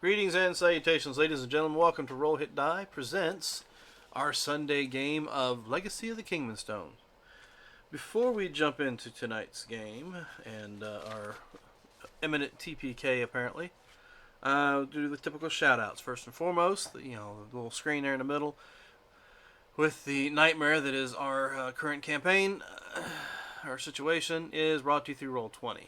Greetings and salutations, ladies and gentlemen. Welcome to Roll Hit Die presents our Sunday game of Legacy of the Kingman Stone. Before we jump into tonight's game and our eminent TPK, apparently, do the typical shout-outs. First and foremost, the little screen there in the middle with the nightmare that is our current campaign. Our situation is brought to you through Roll20.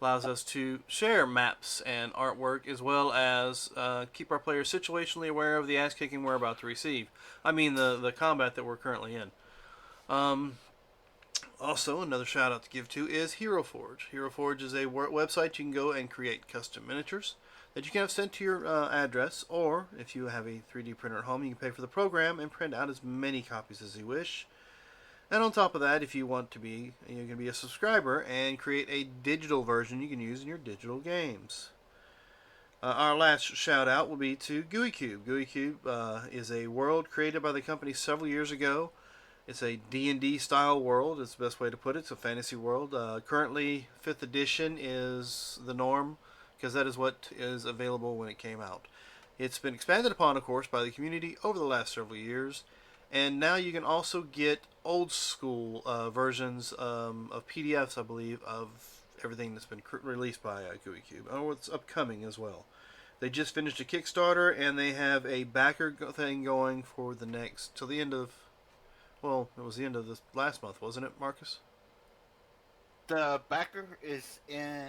Allows us to share maps and artwork as well as keep our players situationally aware of the ass-kicking we're about to receive. I mean the combat that we're currently in. Also, another shout out to give to is Hero Forge. Hero Forge is a website you can go and create custom miniatures that you can have sent to your address, or if you have a 3D printer at home, you can pay for the program and print out as many copies as you wish. And on top of that, if you want to be, you can be a subscriber and create a digital version you can use in your digital games. Our last shout out will be to GUICube. GUICube is a world created by the company several years ago. It's a D&D style world, is the best way to put it. It's a fantasy world. Currently, 5th edition is the norm because that is what is available when it came out. It's been expanded upon, of course, by the community over the last several years. And now you can also get old school versions of PDFs, I believe, of everything that's been released by GUICube. Oh, what's upcoming as well. They just finished a Kickstarter, and they have a backer thing going for the next, till the end of, well, it was the end of this last month, wasn't it, Marcus? The backer is in,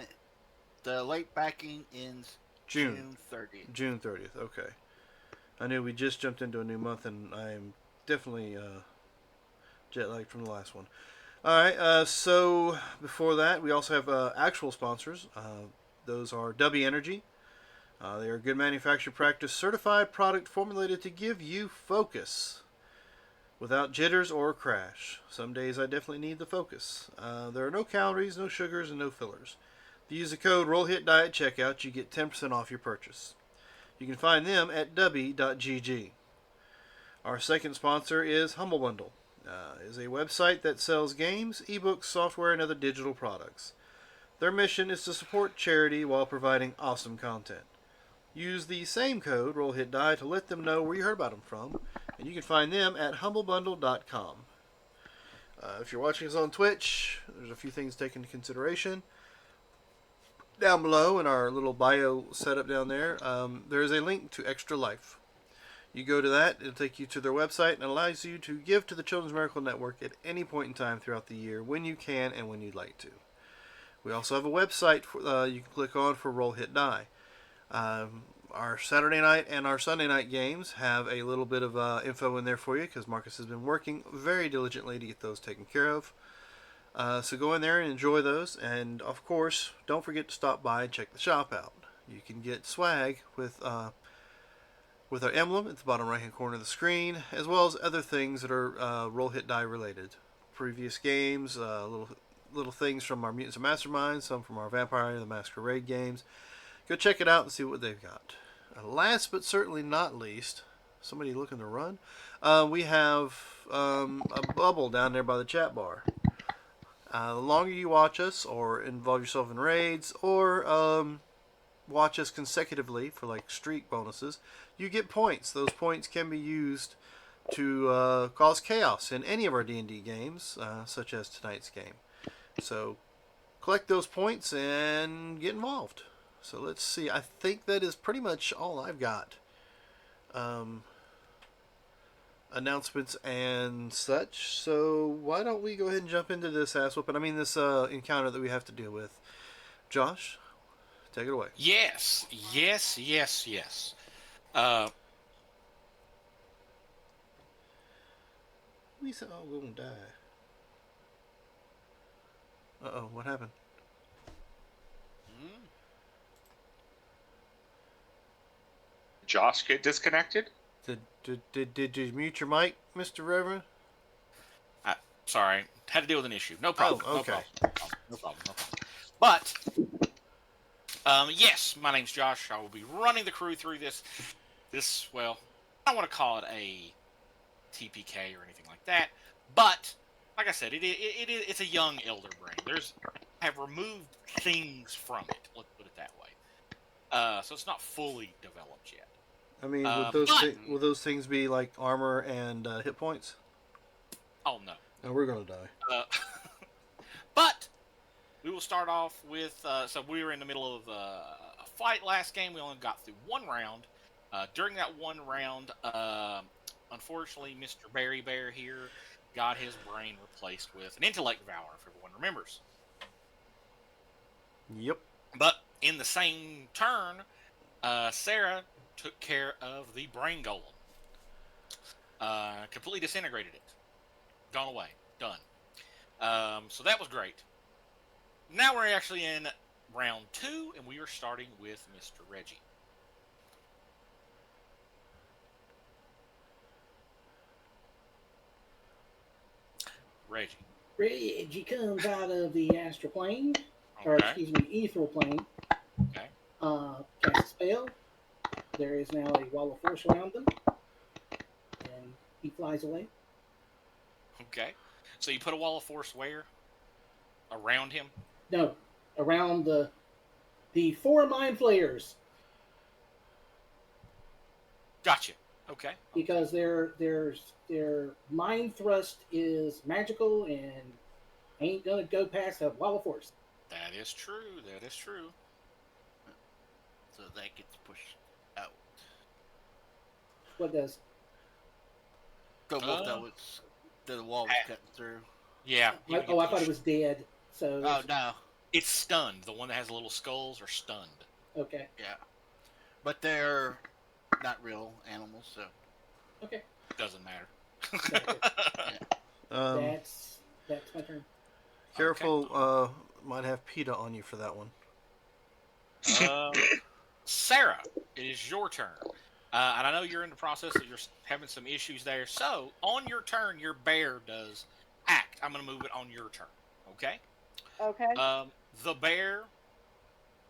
the late backing ends June 30th. June 30th, okay. I knew we just jumped into a new month, and I'm definitely jet lagged from the last one. Alright, so before that, we also have actual sponsors. Those are W Energy. They are good manufacturer practice certified product formulated to give you focus without jitters or crash. Some days I definitely need the focus. There are no calories, no sugars, and no fillers. If you use the code ROLLHITDIE at checkout, you get 10% off your purchase. You can find them at w.gg. Our second sponsor is Humble Bundle. Is a website that sells games, ebooks, software, and other digital products. Their mission is to support charity while providing awesome content. Use the same code, ROLLHITDIE, to let them know where you heard about them from, and you can find them at humblebundle.com. If you're watching us on Twitch, there's a few things to take into consideration. Down below in our little bio setup down there, there is a link to Extra Life. You go to that, it'll take you to their website and allows you to give to the Children's Miracle Network at any point in time throughout the year when you can and when you'd like to. We also have a website you can click on for Roll Hit Die. Our Saturday night and our Sunday night games have a little bit of info in there for you because Marcus has been working very diligently to get those taken care of. So go in there and enjoy those. And of course, don't forget to stop by and check the shop out. You can get swag with our emblem at the bottom right hand corner of the screen, as well as other things that are Roll Hit Die related. Previous games, little things from our Mutants and Masterminds, some from our Vampire the Masquerade games. Go check it out and see what they've got. Last but certainly not least, somebody looking to run, we have a bubble down there by the chat bar. The longer you watch us or involve yourself in raids or watch us consecutively for like streak bonuses, you get points. Those points can be used to cause chaos in any of our D&D games, such as tonight's game. So collect those points and get involved. So let's see. I think that is pretty much all I've got. Announcements and such. So why don't we go ahead and jump into this ass whooping? I mean this encounter that we have to deal with. Josh, take it away. Yes. We all gonna die. Uh-oh, what happened? Josh get disconnected? Did you mute your mic, Mr. Reverend? Sorry, had to deal with an issue. No problem. Oh, okay. No problem. But, yes, my name's Josh. I will be running the crew through this, well, I don't want to call it a TPK or anything like that, but, like I said, it's a young Elder Brain. I have removed things from it, let's put it that way. So it's not fully developed yet. I mean, But would those things be like armor and hit points? oh no. And we're gonna die. But we will start off with. So we were in the middle of a fight last game. We only got through one round. During that one round, unfortunately, Mr. Berry Bear here got his brain replaced with an intellect devour, if everyone remembers. Yep. But in the same turn, Sarah took care of the brain golem. Completely disintegrated it. Gone away. Done. So that was great. Now we're actually in round 2, and we are starting with Mr. Reggie. Reggie. Reggie comes out of the astral plane, or Okay. excuse me, ethereal plane. Okay. Casts a spell. There is now a wall of force around them, and he flies away. Okay. So you put a wall of force where? Around him? No, around the 4 mind flayers, Gotcha. Okay. because their mind thrust is magical and ain't gonna go past a wall of force. That is true. That is true. So that gets pushed out. What does? The wolf that the wall was cutting through. Yeah. I thought it was dead. So Oh no. It's stunned. The one that has the little skulls are stunned. okay. Yeah. But they're not real animals, so. Okay. Doesn't matter. That's my turn. Careful, might have PETA on you for that one. Sarah, it is your turn. And I know you're in the process of you're having some issues there. So, on your turn, your bear does act. I'm going to move it on your turn. Okay? Okay. The bear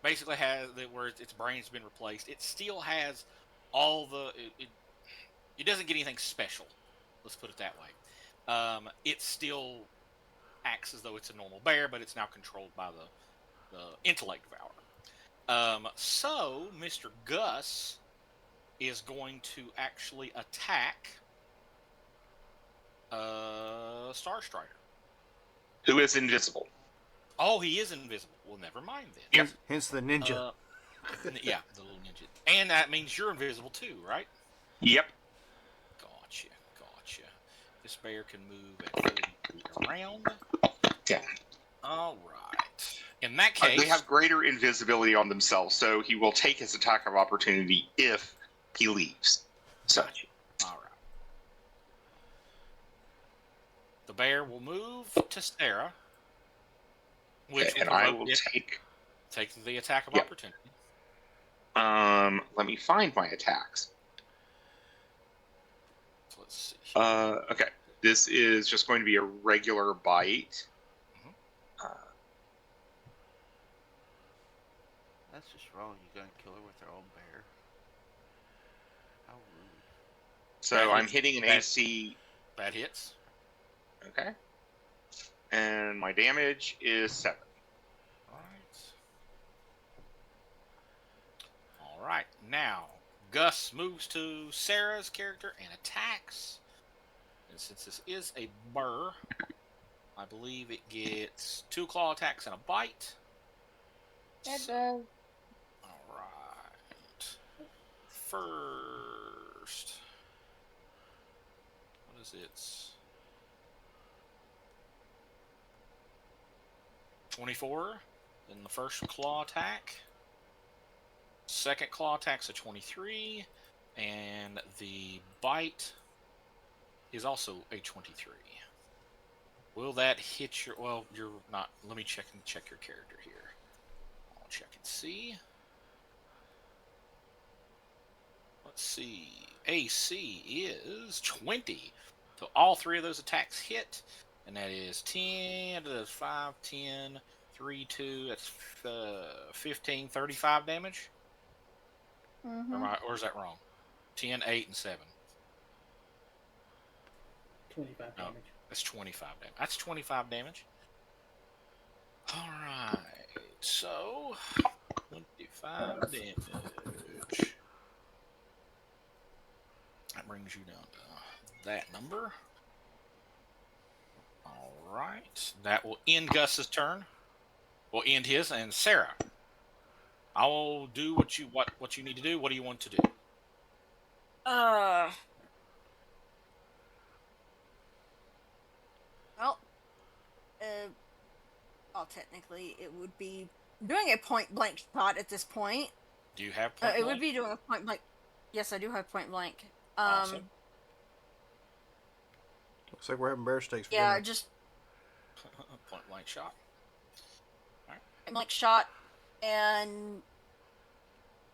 basically has, where its brain's been replaced, it still has all the... It doesn't get anything special. Let's put it that way. It still acts as though it's a normal bear, but it's now controlled by the intellect devourer. So, Mr. Gus is going to actually attack Star Strider. Who is invisible. Oh, he is invisible. Well, never mind then. Yep. Hence the ninja. Yeah, the little ninja. And that means you're invisible too, right? Yep. Gotcha. This bear can move at 30 feet around. Yeah. All right. In that case... They have greater invisibility on themselves, so he will take his attack of opportunity if he leaves. So. Gotcha. All right. The bear will move to Sarah, which Okay, and I will take the attack of Yep. opportunity. Let me find my attacks. So let's see. Okay. This is just going to be a regular bite. That's just wrong. You're gonna kill her with her own bear. How rude. So That I'm hits- hitting an that- AC. That hits. Okay. And my damage is 7. All right. Now, Gus moves to Sarah's character and attacks. And since this is a burr, I believe it gets 2 claw attacks and a bite. It does. All right. First, what is its 24? Then the first claw attack. Second claw attack's a 23, and the bite is also a 23. Will that hit your? Well, you're not. Let me check your character here. I'll check and see. Let's see. AC is 20. So all 3 of those attacks hit. And that is 10, that's 5, 10, 3, 2, that's 15, 35 damage? Mm-hmm. Or is that wrong? 10, 8, and 7. 25 No. damage. That's 25 damage. That's 25 damage. Alright. So, 25. 5 damage. That brings you down to that number. All right. That will end Gus's turn. Will end his. And Sarah, I will do what you need to do. What do you want to do? Well, well, technically, it would be doing a point blank shot at this point. Do you have point It blank? would be doing a point blank. Yes, I do have point blank. Awesome. Looks like we're having bear steaks for Yeah, dinner. just Point blank shot. point blank shot, and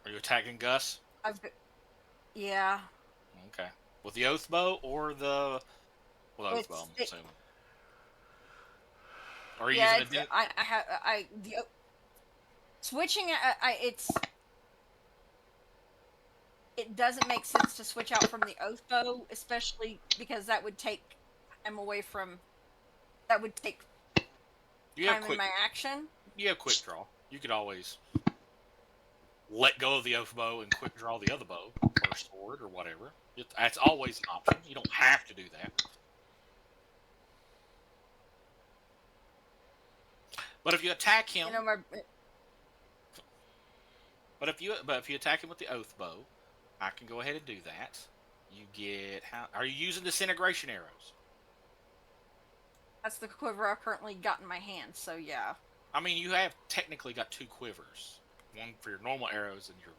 Are you attacking Gus? yeah. Okay. With the oath bow or the oath bow, I'm assuming. Or are you using switching. It doesn't make sense to switch out from the oath bow, especially because that would take time away from. That would take time in my action. You have quick draw. You could always let go of the oath bow and quick draw the other bow or sword or whatever. That's always an option. You don't have to do that. But if you attack him, but if you attack him with the oath bow, I can go ahead and do that. You get are you using disintegration arrows? That's the quiver I've currently got in my hand. So yeah. I mean, you have technically got 2 quivers. One for your normal arrows and your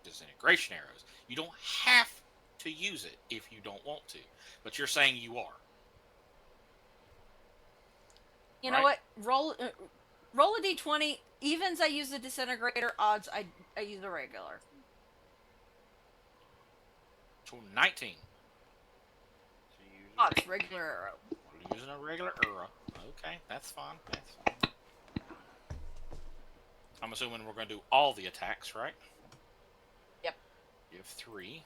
disintegration arrows. You don't have to use it if you don't want to, but you're saying you are. You know what? Roll a d20. Evens, I use the disintegrator. Odds, I use a regular. 19. Odds, regular arrow. We're using a regular arrow. Okay, that's fine. That's fine. I'm assuming we're going to do all the attacks, right? Yep. You have 3.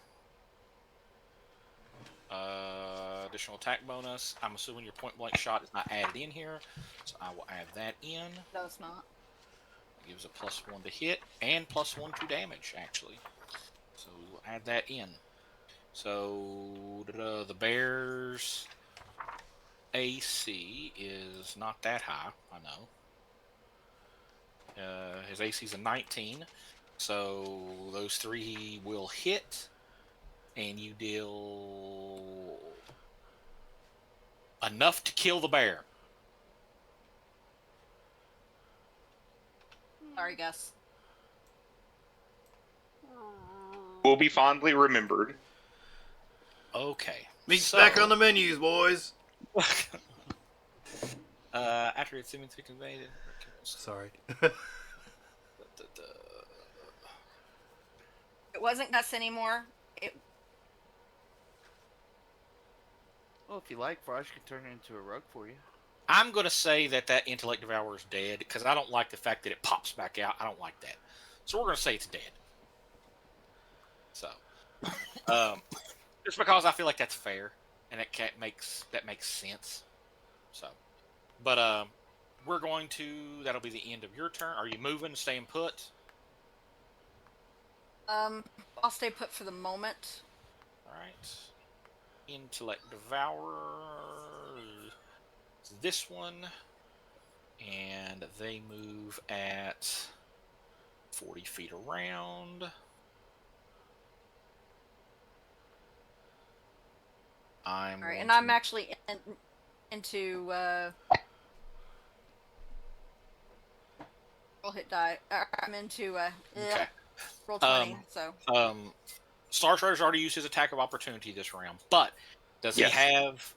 Additional attack bonus. I'm assuming your point blank shot is not added in here, so I will add that in. No, it's not. It gives a +1 to hit and +1 to damage, actually. So we'll add that in. So the bear's AC is not that high, I know. His AC is a 19, so those 3 will hit, and you deal enough to kill the bear. Sorry, Gus. Will be fondly remembered. Okay. Meat's back on the menus, boys. After it's seemingly conveyed. Sorry. It wasn't Gus anymore. Well, if you like, Frosh can turn it into a rug for you. I'm going to say that Intellect Devourer is dead, because I don't like the fact that it pops back out. I don't like that. So we're going to say it's dead. So, just because I feel like that's fair, and that makes sense. So, but we're going to. That'll be the end of your turn. Are you moving, staying put? I'll stay put for the moment. All right. Intellect Devourer. This one, and they move at 40 feet around. All right, and I'm actually into roll hit die. I'm into okay. Roll 20. So Star Strider's already used his attack of opportunity this round, but does he have?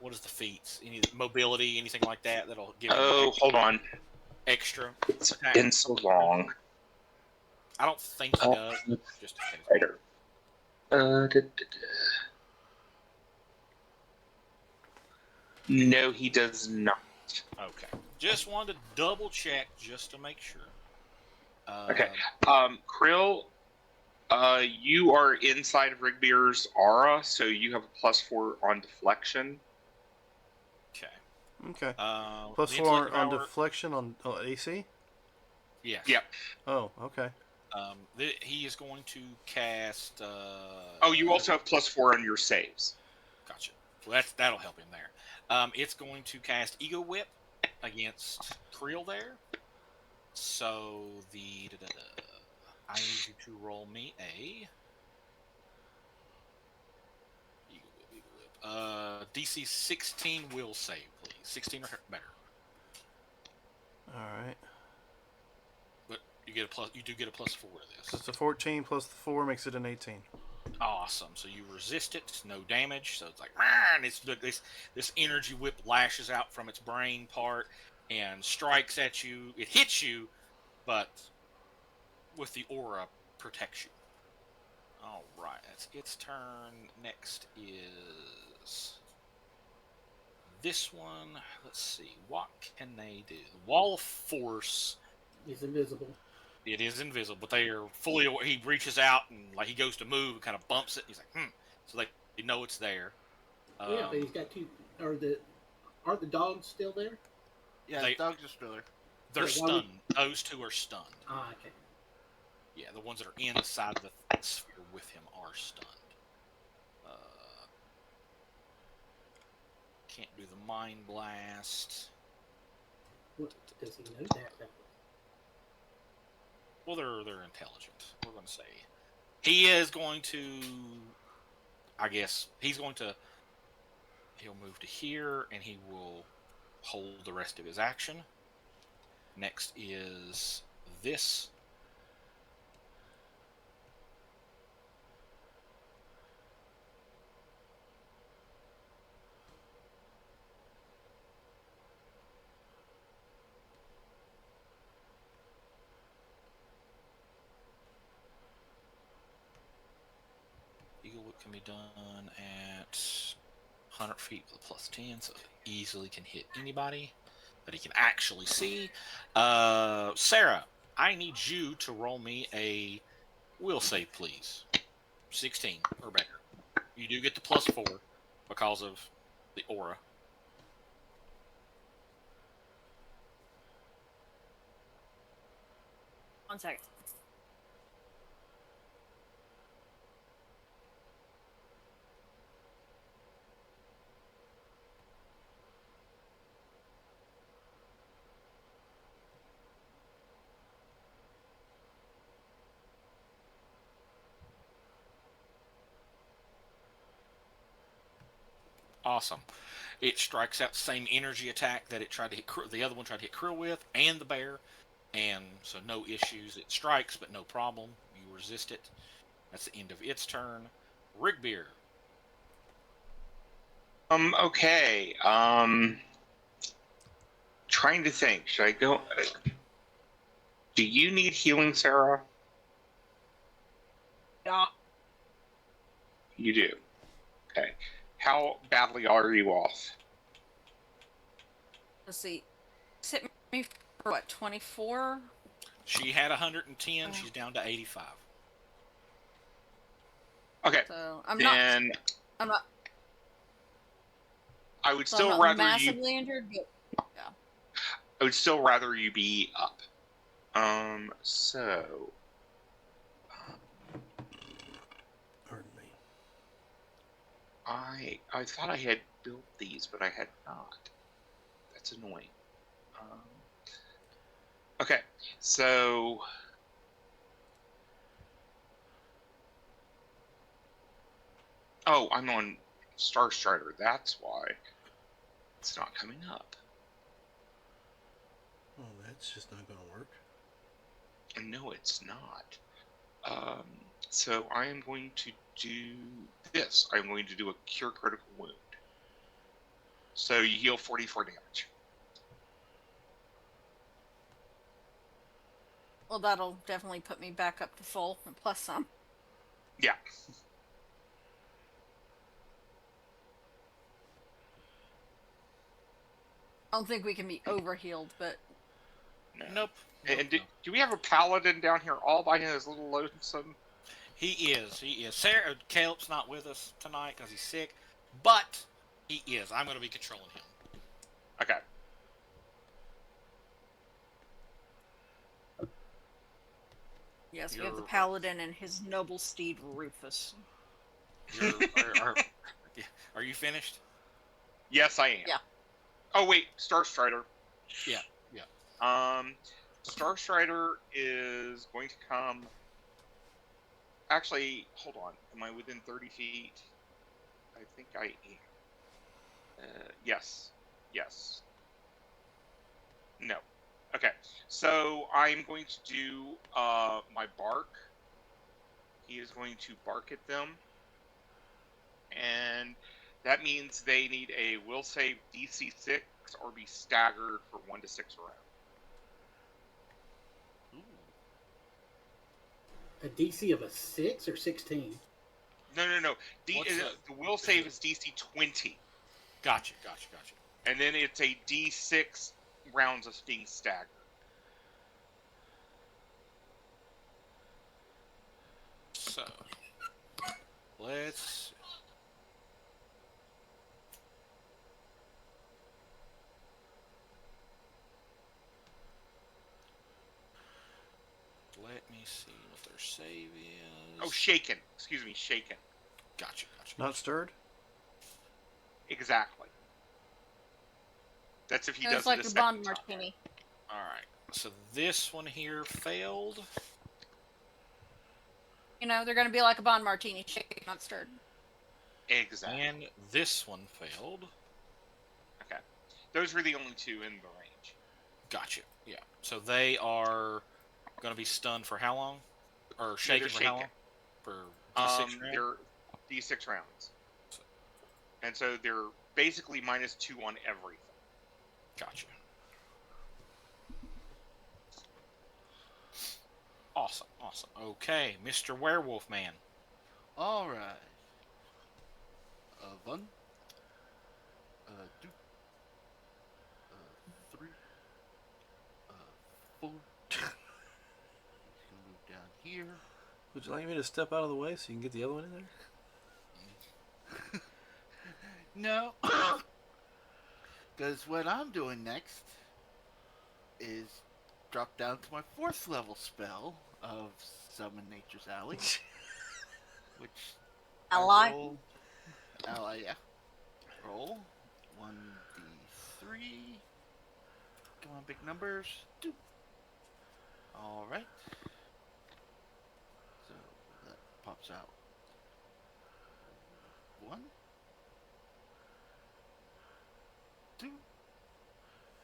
What is the feats? Any mobility, anything like that that'll give him Hold on. extra It's attack? been so long. I don't think he does. Just in case. Later. No, he does not. Okay. Just wanted to double check just to make sure. Okay. Krill, you are inside of Rigbeer's aura, so you have a +4 on deflection. Okay. Okay. The +4 on Intellect Devourer- deflection on AC? Yes. Yep. Oh, okay. He is going to cast. Oh, you also have +4 on your saves. Gotcha. Well, that'll help him there. It's going to cast Ego Whip against Creel there. So I need you to roll me a Ego Whip. DC 16 will save, please. 16 or better. All right. But you get a plus. You do get a +4 to this. So it's a 14 plus the 4 makes it an 18. Awesome. So you resist it, no damage. So it's like, and this energy whip lashes out from its brain part and strikes at you. It hits you, but with the aura protects you. All right, that's its turn. Next is this one. Let's see, what can they do? The Wall of Force. He's invisible. It is invisible, but they are fully aware. He reaches out and like he goes to move and kind of bumps it. He's like, So they know it's there. Yeah, but he's got two. Aren't the dogs still there? Yeah, the dogs are still there. They're Yeah, stunned. Those two are stunned. Ah, okay. Yeah, the ones that are inside the sphere with him are stunned. Can't do the Mind Blast. What, does he know that? Well, they're intelligent. We're going to say he is going to. I guess he's going to. He'll move to here, and he will hold the rest of his action. Next is this. Eagle Whip can be done at 100 feet with a +10, so it easily can hit anybody that he can actually see. Sarah, I need you to roll me a will save, please. 16 or better. You do get the +4 because of the aura. One second. Awesome. It strikes out the same energy attack that it tried to hit the other one tried to hit Krill with, and the bear, and so no issues. It strikes, but no problem. You resist it. That's the end of its turn. Rigbeer. Okay. Trying to think. Should I go? Do you need healing, Sarah? Yeah. You do. Okay. How badly are you off? Let's see. Hit me for what, 24? She had 110. She's down to 85. Okay. So I'm then not. I would So still I'm not rather massively you. injured, but yeah. I would still rather you be up. So. Pardon me. I thought I had built these, but I had not. That's annoying. Okay, so oh, I'm on Star Strider. That's why it's not coming up. Oh, that's just not going to work. No, it's not. So I am going to do this. I'm going to do a Cure Critical Wound. So you heal 44 damage. Well, that'll definitely put me back up to full and plus some. Yeah. I don't think we can be overhealed, but No. Nope. And do we have a paladin down here all by his little lonesome? He is. Sarah, Caleb's not with us tonight because he's sick, but he is. I'm going to be controlling him. Okay. Yes, we have the You're paladin and his noble steed Rufus. you're yeah, are you finished? Yes, I am. Yeah. Oh wait, Star Strider. Yeah. Yeah. Star Strider is going to come. Actually, hold on. Am I within 30 feet? I think I am. Yes. Yes. No. Okay. So I'm going to do my bark. He is going to bark at them, and that means they need a will save DC 6 or be staggered for 1 to 6 rounds. Ooh. A DC of a 6 or 16? No. What's The will save is DC 20, Gotcha. and then it's a D6 rounds of being staggered. So let's let me see what their save is. Oh, shaken. Excuse me, shaken. Gotcha. Not stirred? Exactly. That's if he It's does like it a the second Bond time. Martini. All right. So this one here failed. You know, they're going to be like a Bond Martini, shaken, not stirred. Exactly. And this one failed. Okay. Those were the only two in the range. Gotcha. Yeah. So they are going to be stunned for how long? Or shaken they're for how long? shaken. For D6 round? They're D6 rounds. And so they're basically -2 on everything. Gotcha. Awesome. Okay, Mr. Werewolf Man. All right. One. Two. Three. Four. He's gonna move down here. Would you like me to step out of the way so you can get the other one in there? No. Because what I'm doing next is drop down to my 4th level spell of Summon Nature's Alley. Which Ally? roll. Ally, yeah. Roll 1d3. Come on, big numbers. 2. Alright. So that pops out. 1. 2.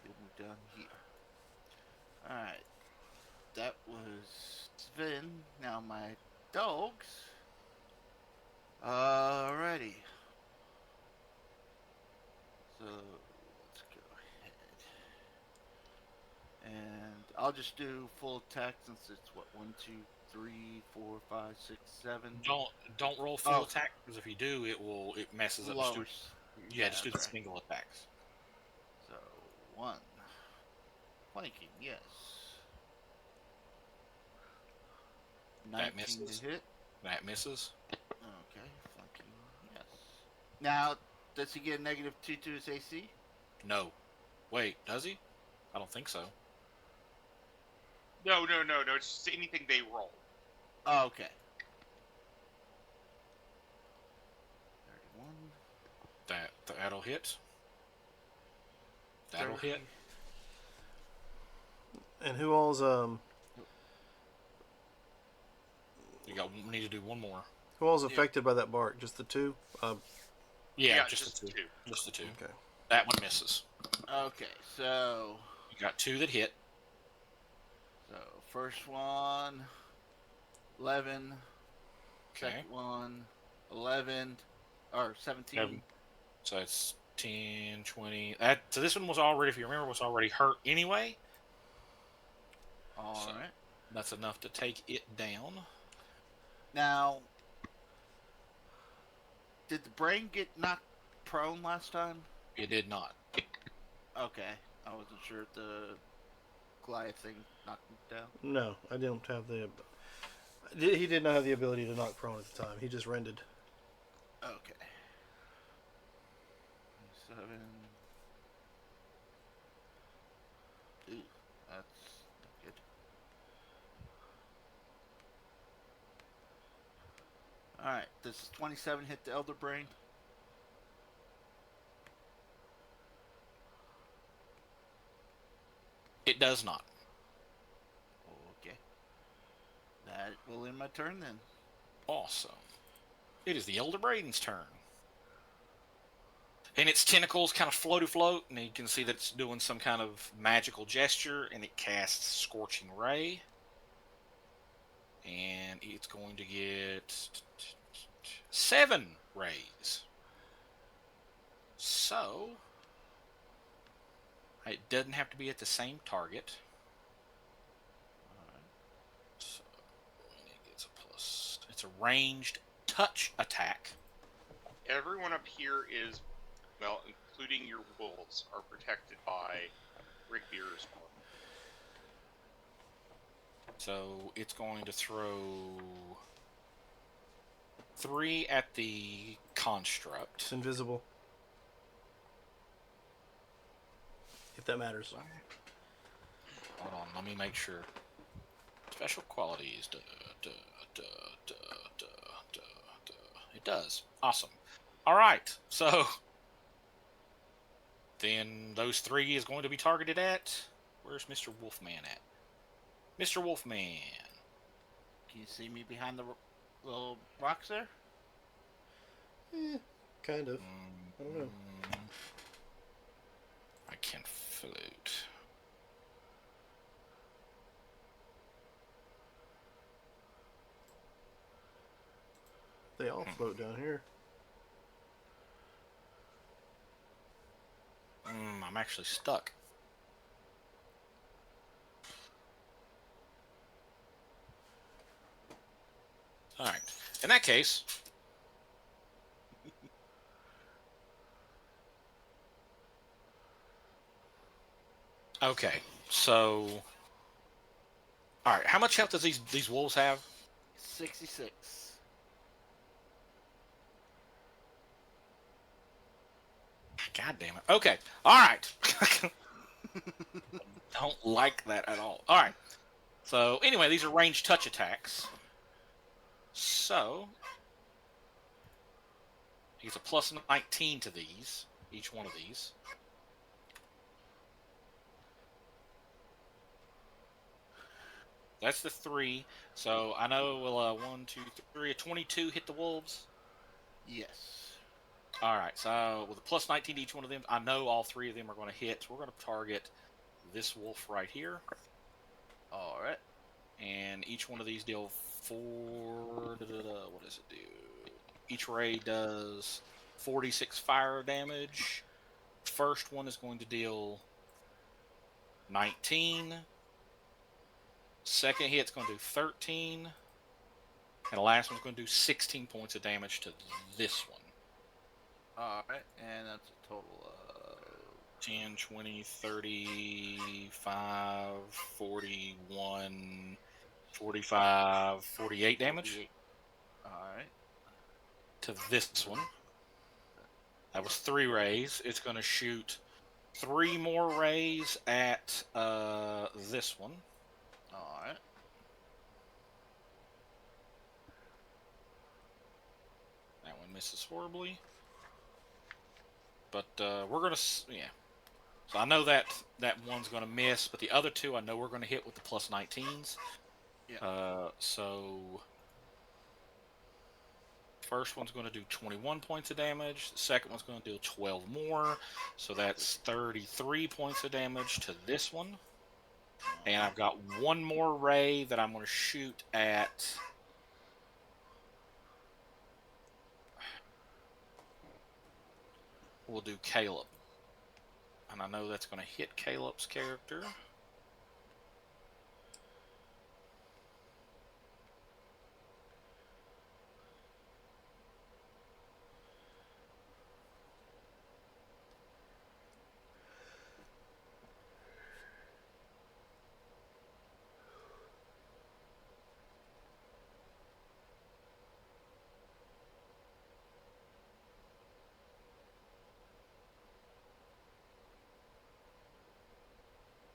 You'll move down here. Alright. That was Sven. Now my dogs. Alrighty. So let's go ahead. And I'll just do full attack since it's what 1, 2, 3, 4, 5, 6, 7. Don't roll full Oh. attack because if you do, it messes up. Lowers. Yeah, just do the right. single attacks. So 1. Flanking, yes. 19 That misses. to hit. That misses. Okay, flanking, yes. Now, does he get a -2 to his AC? No. Wait, does he? I don't think so. No. It's just anything they roll. Oh, okay. 31. That'll hit. That'll 30. hit. And who all's Need to do one more. who all's affected by that bark? Just the two? Yeah, just just the two. two. Just the two. Okay. That one misses. Okay, so You got 2 that hit. first one 11, Okay. second one 11 or 17. So it's 10, 20. So this one was already, if you remember, was already hurt anyway. All So- right. That's enough to take it down. Now, did the brain get knocked prone last time? It did not. Okay, I wasn't sure if the Goliath thing knocked him down. No, I don't have the. He did not have the ability to knock prone at the time. He just rended. Okay. 7. Ooh, that's not good. Alright, does 27 hit the Elder Brain? It does not. Okay. That will end my turn then. Awesome. It is the Elder Braiden's turn. And its tentacles kind of float, and you can see that it's doing some kind of magical gesture, and it casts Scorching Ray. And it's going to get 7 rays. So, it doesn't have to be at the same target. So, it gets a plus. It's a ranged touch attack. Everyone up here is, well, including your wolves, are protected by Rigbeer's armor. So it's going to throw 3 at the construct. It's invisible. If that matters. Hold on, let me make sure. Special qualities. It does. Awesome. All right. So then those 3 is going to be targeted at. Where's Mr. Wolfman at? Mr. Wolfman. Can you see me behind the little rocks there? Kind of. I don't know. I can float. They all float down here. I'm actually stuck. Alright. In that case... Okay, so... Alright, how much health does these wolves have? 66. God damn it. Okay, alright. Don't like that at all. Alright. So, anyway, these are ranged touch attacks. So... He gets a plus 19 to these. Each one of these. That's the 3. So I know will 1, 2, 3, a 22 hit the wolves. Yes. All right. So with a plus 19 to each one of them, I know all 3 of them are going to hit. So we're going to target this wolf right here. All right. And each one of these deal 4. What does it do? Each ray does 46 fire damage. First one is going to deal 19. Second hit's going to do 13. And the last one's going to do 16 points of damage to this one. Alright, and that's a total of 10, 20, 35, 41, 45, 48 damage 48. Alright. to this one. That was 3 rays. It's going to shoot 3 more rays at this one. Alright. That one misses horribly. But we're going to... Yeah. So I know that one's going to miss, but the other 2 I know we're going to hit with the plus 19s. Yeah. So... First one's going to do 21 points of damage. The second one's going to do 12 more. So that's 33 points of damage to this one. And I've got 1 more ray that I'm going to shoot at... We'll do Caleb. And I know that's going to hit Caleb's character.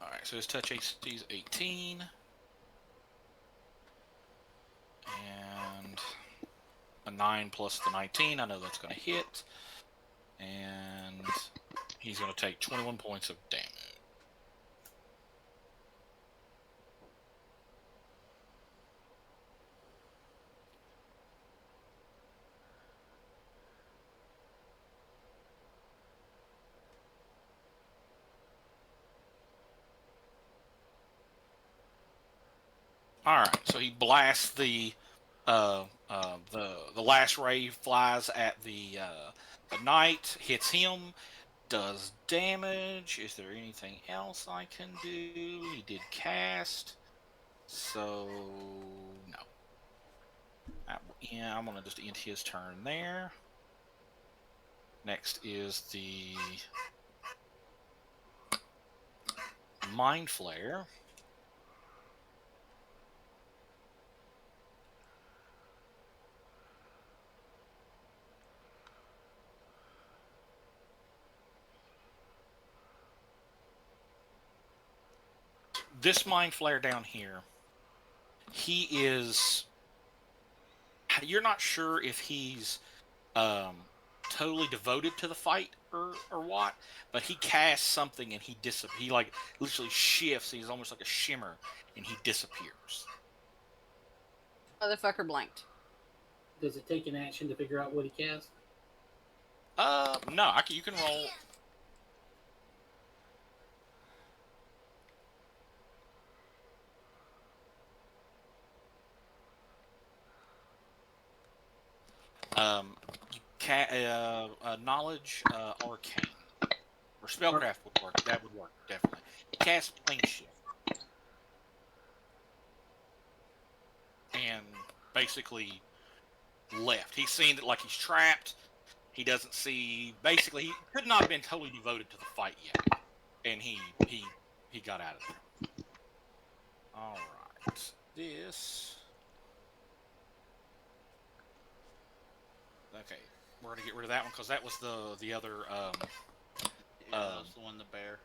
Alright, so his touch AC is 18. And a 9 plus the 19. I know that's going to hit. And he's going to take 21 points of damage. All right, so he blasts the last ray flies at the knight, hits him, does damage. Is there anything else I can do? He did cast, so no. Yeah, I'm gonna just end his turn there. Next is the Mind Flare. This Mind Flare down here, he is. You're not sure if he's totally devoted to the fight or what, but he casts something and he like literally shifts. He's almost like a shimmer, and he disappears. Motherfucker blanked. Does it take an action to figure out what he cast? No, you can roll. Knowledge, arcane, or spellcraft would work. That would work definitely. Cast plane shift, and basically left. He's seen that like he's trapped. He doesn't see. Basically, he could not have been totally devoted to the fight yet, and he got out of there. All right, this. Okay, we're gonna get rid of that one because that was the other. Yeah, that was the one, the bear.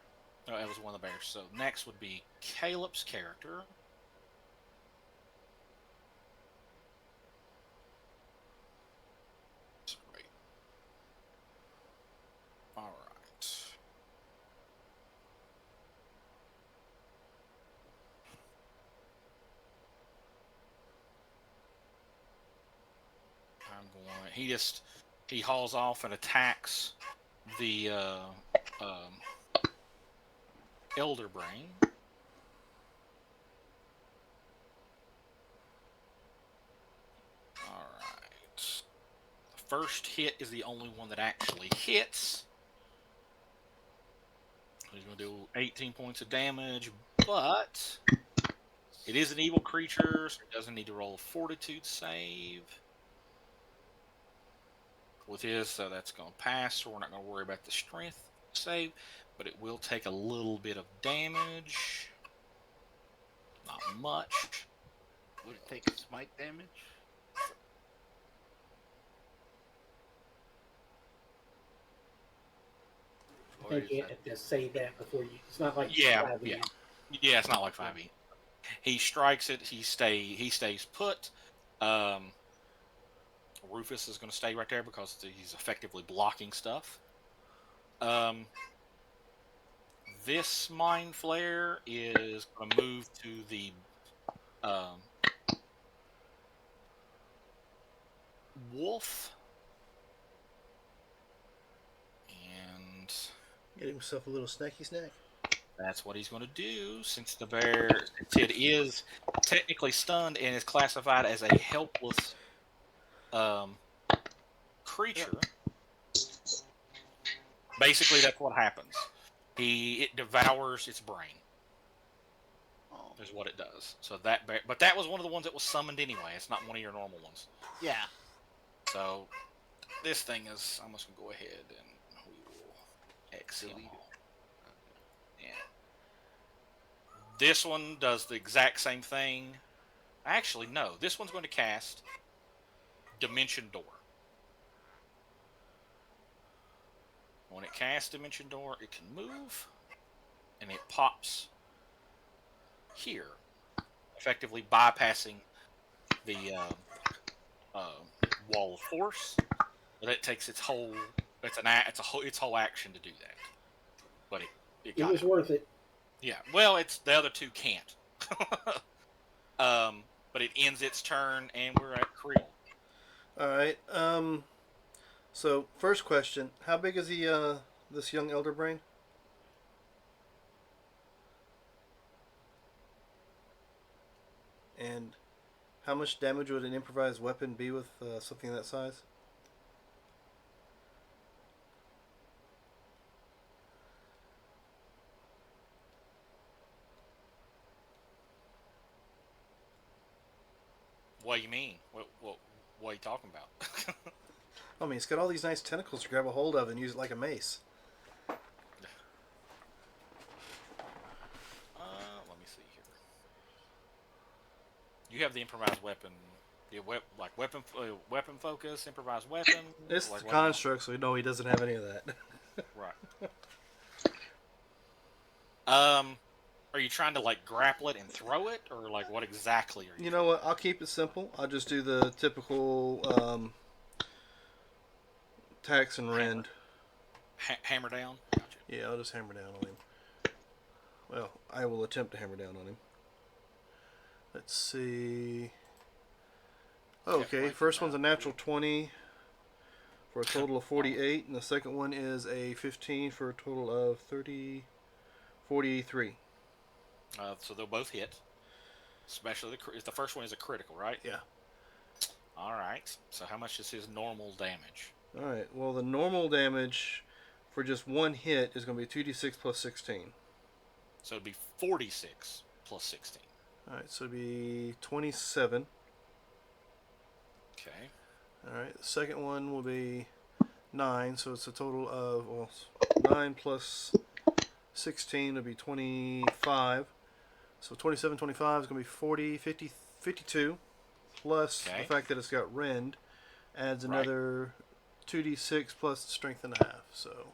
No, that was one of the bears. So next would be Caleb's character. Great. All right. I'm going. He hauls off and attacks the Elder Brain. All right. The first hit is the only one that actually hits. He's going to do 18 points of damage, but it is an evil creature, so it doesn't need to roll a fortitude save. With his, so that's going to pass, so we're not going to worry about the strength save, but it will take a little bit of damage. Not much. Would it take smite damage? I think you have to say that before you. It's not like Yeah, 5e. yeah, it's not like 5e. He strikes it. He stays put. Rufus is going to stay right there because he's effectively blocking stuff. This Mind Flare is going to move to the wolf. And Get himself a little snacky snack. that's what he's going to do since it is technically stunned and is classified as a helpless creature. Basically, that's what happens. It devours its brain. Is what it does. So but that was one of the ones that was summoned anyway. It's not one of your normal ones. Yeah. So this thing is. I'm just gonna go ahead and we will X him off. Yeah. This one does the exact same thing. Actually, no. This one's going to cast Dimension Door. When it casts Dimension Door, it can move, and it pops here, effectively bypassing the wall of force, but it takes its whole its whole action to do that. But it It got was it. worth it. Yeah. Well, it's the other two can't. But it ends its turn, and we're at Creel. All right. So first question: how big is he? This young elder brain? And how much damage would an improvised weapon be with something that size? What do you mean? What are you talking about? I mean, it's got all these nice tentacles to grab a hold of and use it like a mace. Let me see here. You have the improvised weapon, weapon focus, improvised weapon. It's like the what construct, so no, he doesn't have any of that. Right. Are you trying to like grapple it and throw it, or like what exactly are you? You know what? I'll keep it simple. I'll just do the typical tax and rend. Hammer down. Gotcha. Yeah, I'll just hammer down on him. Well, I will attempt to hammer down on him. Let's see. Okay, first one's a natural 20 for a total of 48, and the second one is a 15 for a total of 43. So they'll both hit. Especially the first one is a critical, right? Yeah. All right. So how much is his normal damage? All right. Well, the normal damage for just one hit is going to be 2d6 plus 16. So it'd be 46 plus 16. All right. So it'd be 27. Okay. All right. The second one will be 9. So it's a total of 9 plus 16 will be 25. So 27, 25 is going to be 40, 50, 52. Plus the fact that it's got rend adds another 2d6 plus strength and a half. So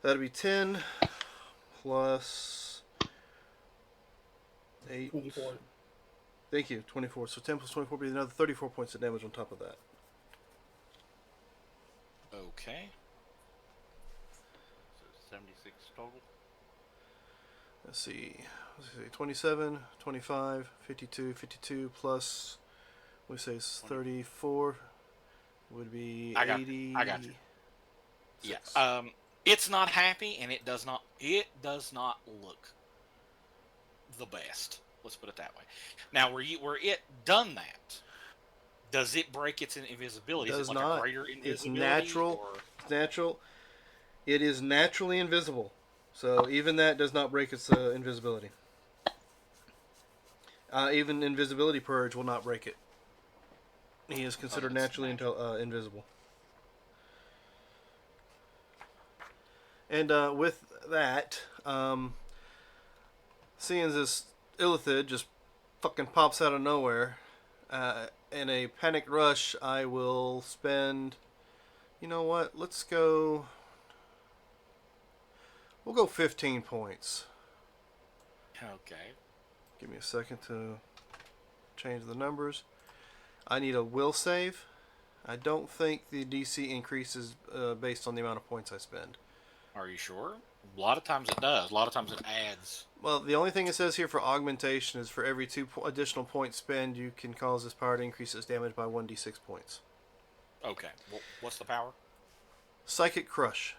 that'll be 10 plus 8. 24. Thank you, 24. So 10 plus 24 will be another 34 points of damage on top of that. Okay. So 76 total. Let's see, 27, 25, 52, 52 plus, we say 34 would be 80. I got you. Yeah. It's not happy, and it does not look the best. Let's put it that way. Now, were it done that? Does it break its invisibility? Does is it like not. a greater invisibility? It's natural. Or? It's natural. It is naturally invisible. So even that does not break its invisibility. Even invisibility purge will not break it. He is considered naturally invisible. And with that, seeing this Illithid just fucking pops out of nowhere, in a panic rush, I will spend. You know what? Let's go. We'll go 15 points. Okay. Give me a second to change the numbers. I need a will save. I don't think the DC increases based on the amount of points I spend. Are you sure? A lot of times it does. A lot of times it adds. Well, the only thing it says here for augmentation is for every 2 additional points spent, you can cause this power to increase its damage by 1d6 points. Okay. Well, what's the power? Psychic Crush.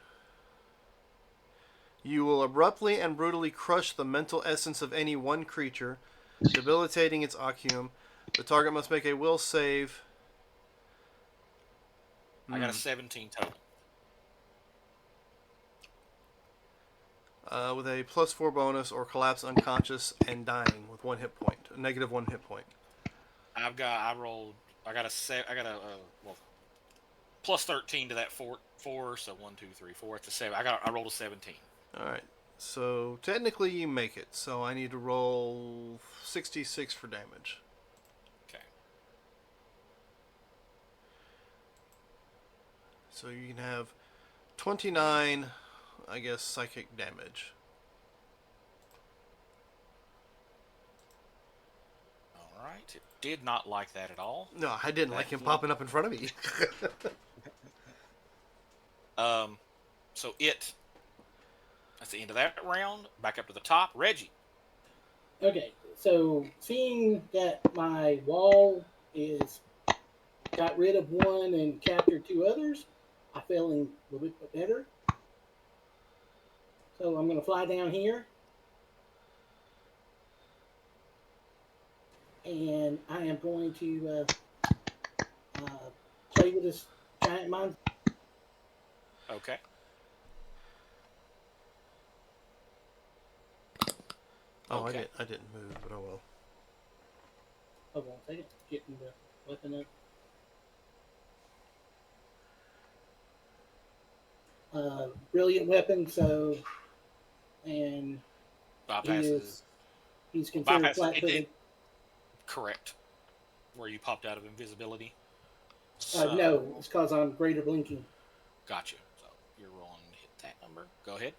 You will abruptly and brutally crush the mental essence of any one creature, debilitating its occum. The target must make a will save. I got a 17 total. With a +4 bonus or collapse unconscious and dying with 1 hit point. A negative 1 hit point. I got a plus 13 to that 4, so 1, 2, 3, 4. It's a 7. I rolled a 17. Alright. So technically you make it. So I need to roll 66 for damage. Okay. So you can have 29, I guess, psychic damage. right. It did not like that at all. No, I didn't like him That- popping up in front of me. So that's the end of that round. Back up to the top. Reggie. Okay, so seeing that my wall is got rid of one and captured two others, I feeling a little bit better. So I'm going to fly down here, and I am going to play with this giant mine. Okay. Oh, Okay. I didn't move, but oh well. Hold on a second, getting the weapon up. Brilliant weapon, so and Bypasses. he's considered Bypasses. flat-footed. Correct. Where you popped out of invisibility. No, it's because I'm greater blinking. Gotcha. So you're rolling to hit that number. Go ahead.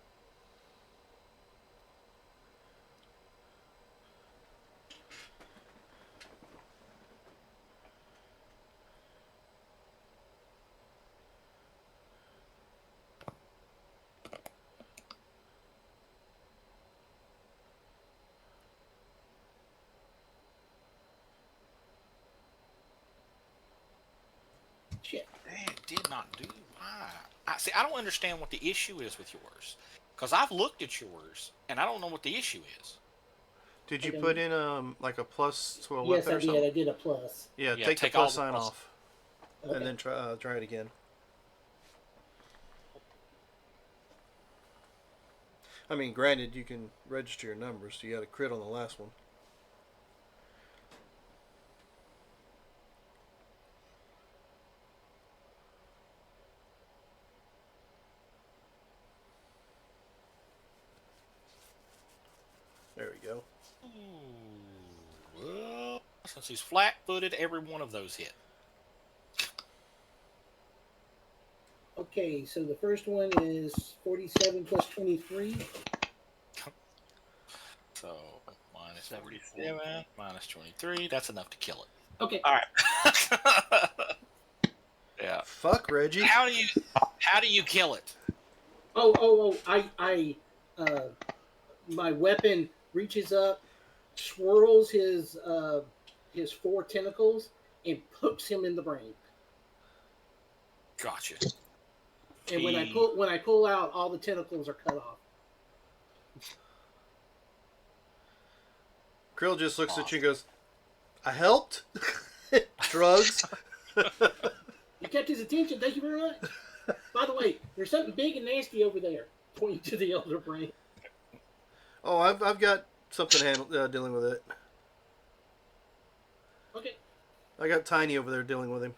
Shit. It did not do. Why? I don't understand what the issue is with yours. Because I've looked at yours, and I don't know what the issue is. Did you Okay. put in like a plus to a Yes, weapon I or did. something? I did a plus. Yeah, Yeah, take the take all plus the sign plus. off, Okay. and then try it again. I mean, granted, you can register your numbers, so you got a crit on the last one. There we go. Ooh, well, since he's flat-footed, every one of those hit. Okay, so the first one is 47 plus 23. So minus 47, minus 23. That's enough to kill it. Okay. All right. Yeah. Fuck Reggie. How do you kill it? I my weapon reaches up, swirls his four tentacles, and pokes him in the brain. Gotcha. And when I pull out, all the tentacles are cut off. Krill just looks at you and goes, "I helped." Drugs. You kept his attention. Thank you very much. By the way, there's something big and nasty over there. Pointing to the elder brain. Oh, I've got something dealing with it. Okay, I got Tiny over there dealing with him.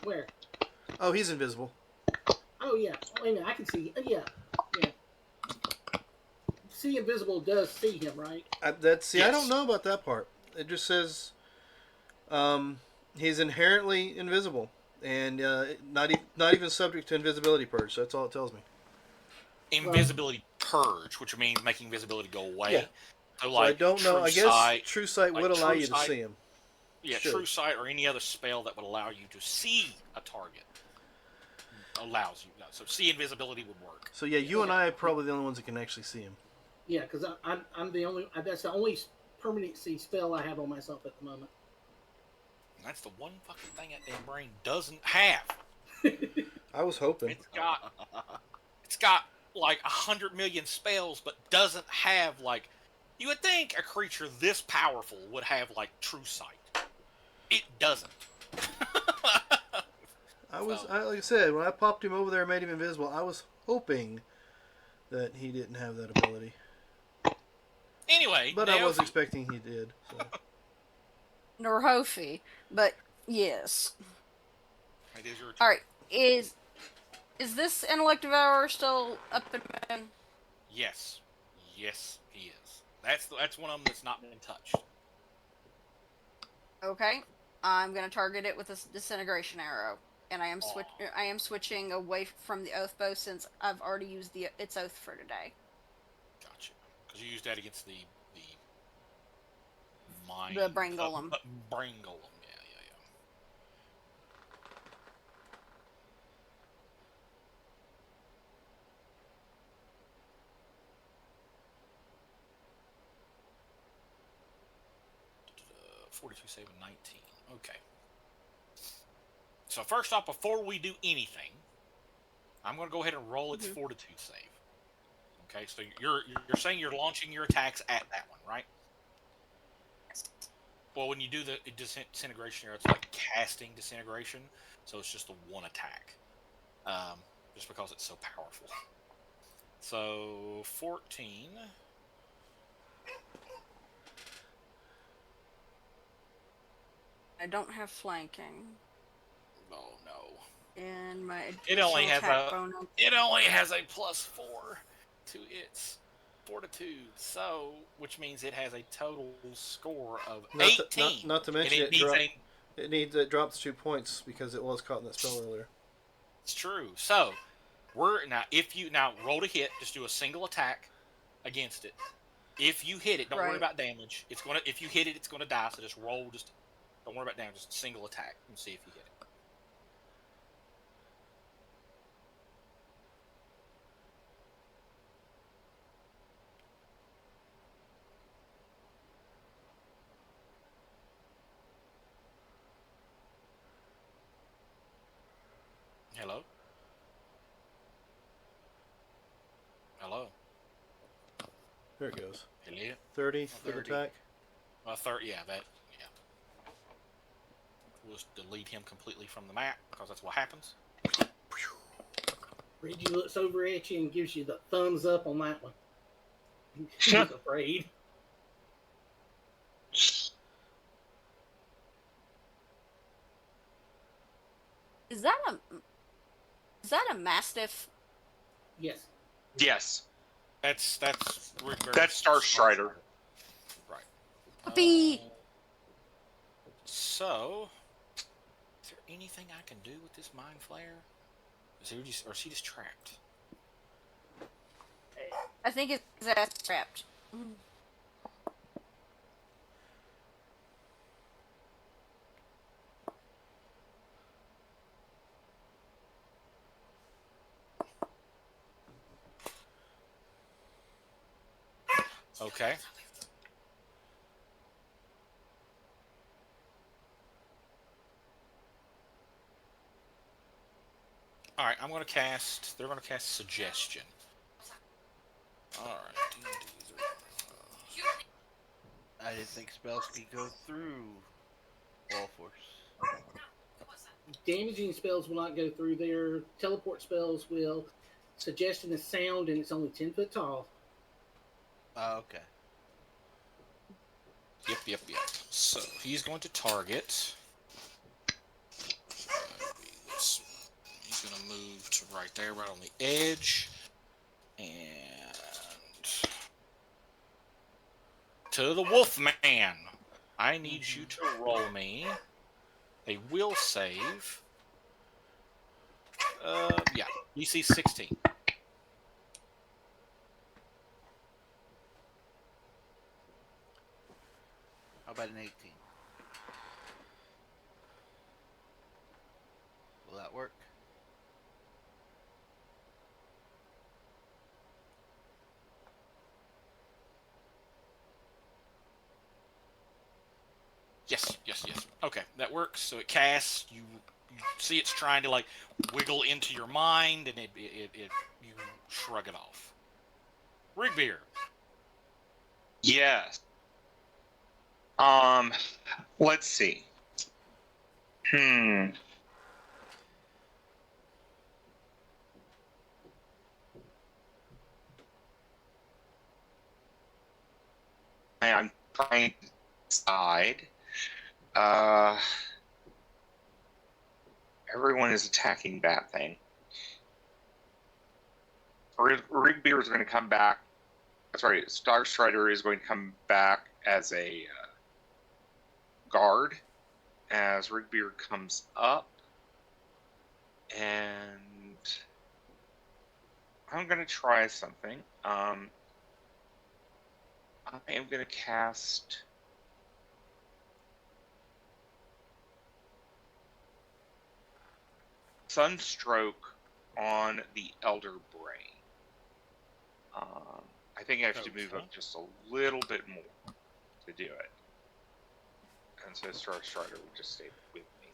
where? Oh, he's invisible. Oh yeah. Wait a minute, I can see. Yeah. See invisible does see him, right? I Yes. don't know about that part. It just says he's inherently invisible and not even subject to invisibility purge. That's all it tells me. Invisibility purge, which means making visibility go away. Yeah. So, So I don't know. I guess Sight, True Sight like would allow True you to Sight- see him. Yeah, Should. True Sight or any other spell that would allow you to see a target allows you. So see invisibility would work. So yeah, you and I are probably the only ones that can actually see him. Yeah, because I'm the only. That's the only permanency spell I have on myself at the moment. And that's the one fucking thing that damn brain doesn't have. I was hoping. It's got like 100 million spells, but doesn't have like. You would think a creature this powerful would have like True Sight. It doesn't. Like I said, when I popped him over there and made him invisible, I was hoping that he didn't have that ability. Anyway, But I was expecting he did. So. Nor Hofi, but yes. It is your turn. All right, is this intellect devourer still up and moving? Yes, he is. That's one of them that's not been touched. Okay, I'm gonna target it with a disintegration arrow, and I am switching away from the oath bow since I've already used its oath for today. Gotcha. Because you used that against the mind. The brain golem. Brain golem. Yeah. Yeah. 42, saving 19. Okay. So first off, before we do anything, I'm going to go ahead and roll its fortitude save. Okay, so you're saying you're launching your attacks at that one, right? Well, when you do the disintegration, it's like casting disintegration, so it's just the one attack, just because it's so powerful. So 14. I don't have flanking. Oh no! And my It only has attack a bonus. it only has a +4 to its fortitude, so which means it has a total score of 18. Not to mention and it drops 2 points because it was caught in that spell earlier. It's true. So if you roll to hit, just do a single attack against it. If you hit it, don't worry about damage. If you hit it, it's gonna die. So just roll. Just don't worry about damage. Just a single attack and see if you hit it. Hello. Hello. There it goes. Hello. 30 for the 30. attack. 30. Yeah. We'll just delete him completely from the map because that's what happens. Reggie looks over at you and gives you the thumbs up on that one. He's afraid. Is that a mastiff? Yes. Yes. That's Star Strider. Right. Puppy. So, is there anything I can do with this mind flare? Or is he just trapped? I think his ass trapped. Okay. All right, they're going to cast Suggestion. All right. I didn't think spells could go through wall force. Damaging spells will not go through there. Teleport spells will. Suggestion is sound and it's only 10 foot tall. Oh, okay. Yep. So he's going to target. He's going to move to right there, right on the edge. And to the Wolfman. I need you to roll me a will save. DC 16. How about an 18? Will that work? Yes. Okay, that works. So it casts. You see it's trying to like wiggle into your mind, and it you shrug it off. Rigbeer. Yes. Let's see. I'm trying to decide. Everyone is attacking that thing. Rigbeer is going to come back. Sorry, Star Strider is going to come back as a guard as Rigbeer comes up. And I'm going to try something. I am going to cast Sunstroke on the Elder Brain. I think I have to move Okay. up just a little bit more to do it. And so Star Strider will just stay with me.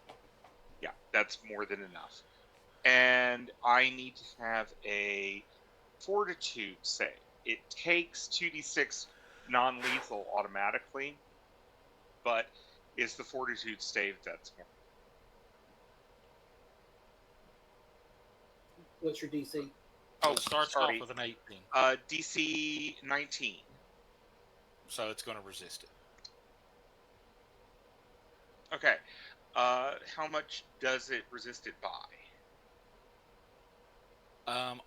Yeah, that's more than enough. And I need to have a Fortitude save. It takes 2d6 non-lethal automatically, but it's the Fortitude save that's more. What's your DC? So Oh, it starts sorry. off with an 18, DC 19. so it's going to resist it. Okay. How much does it resist it by?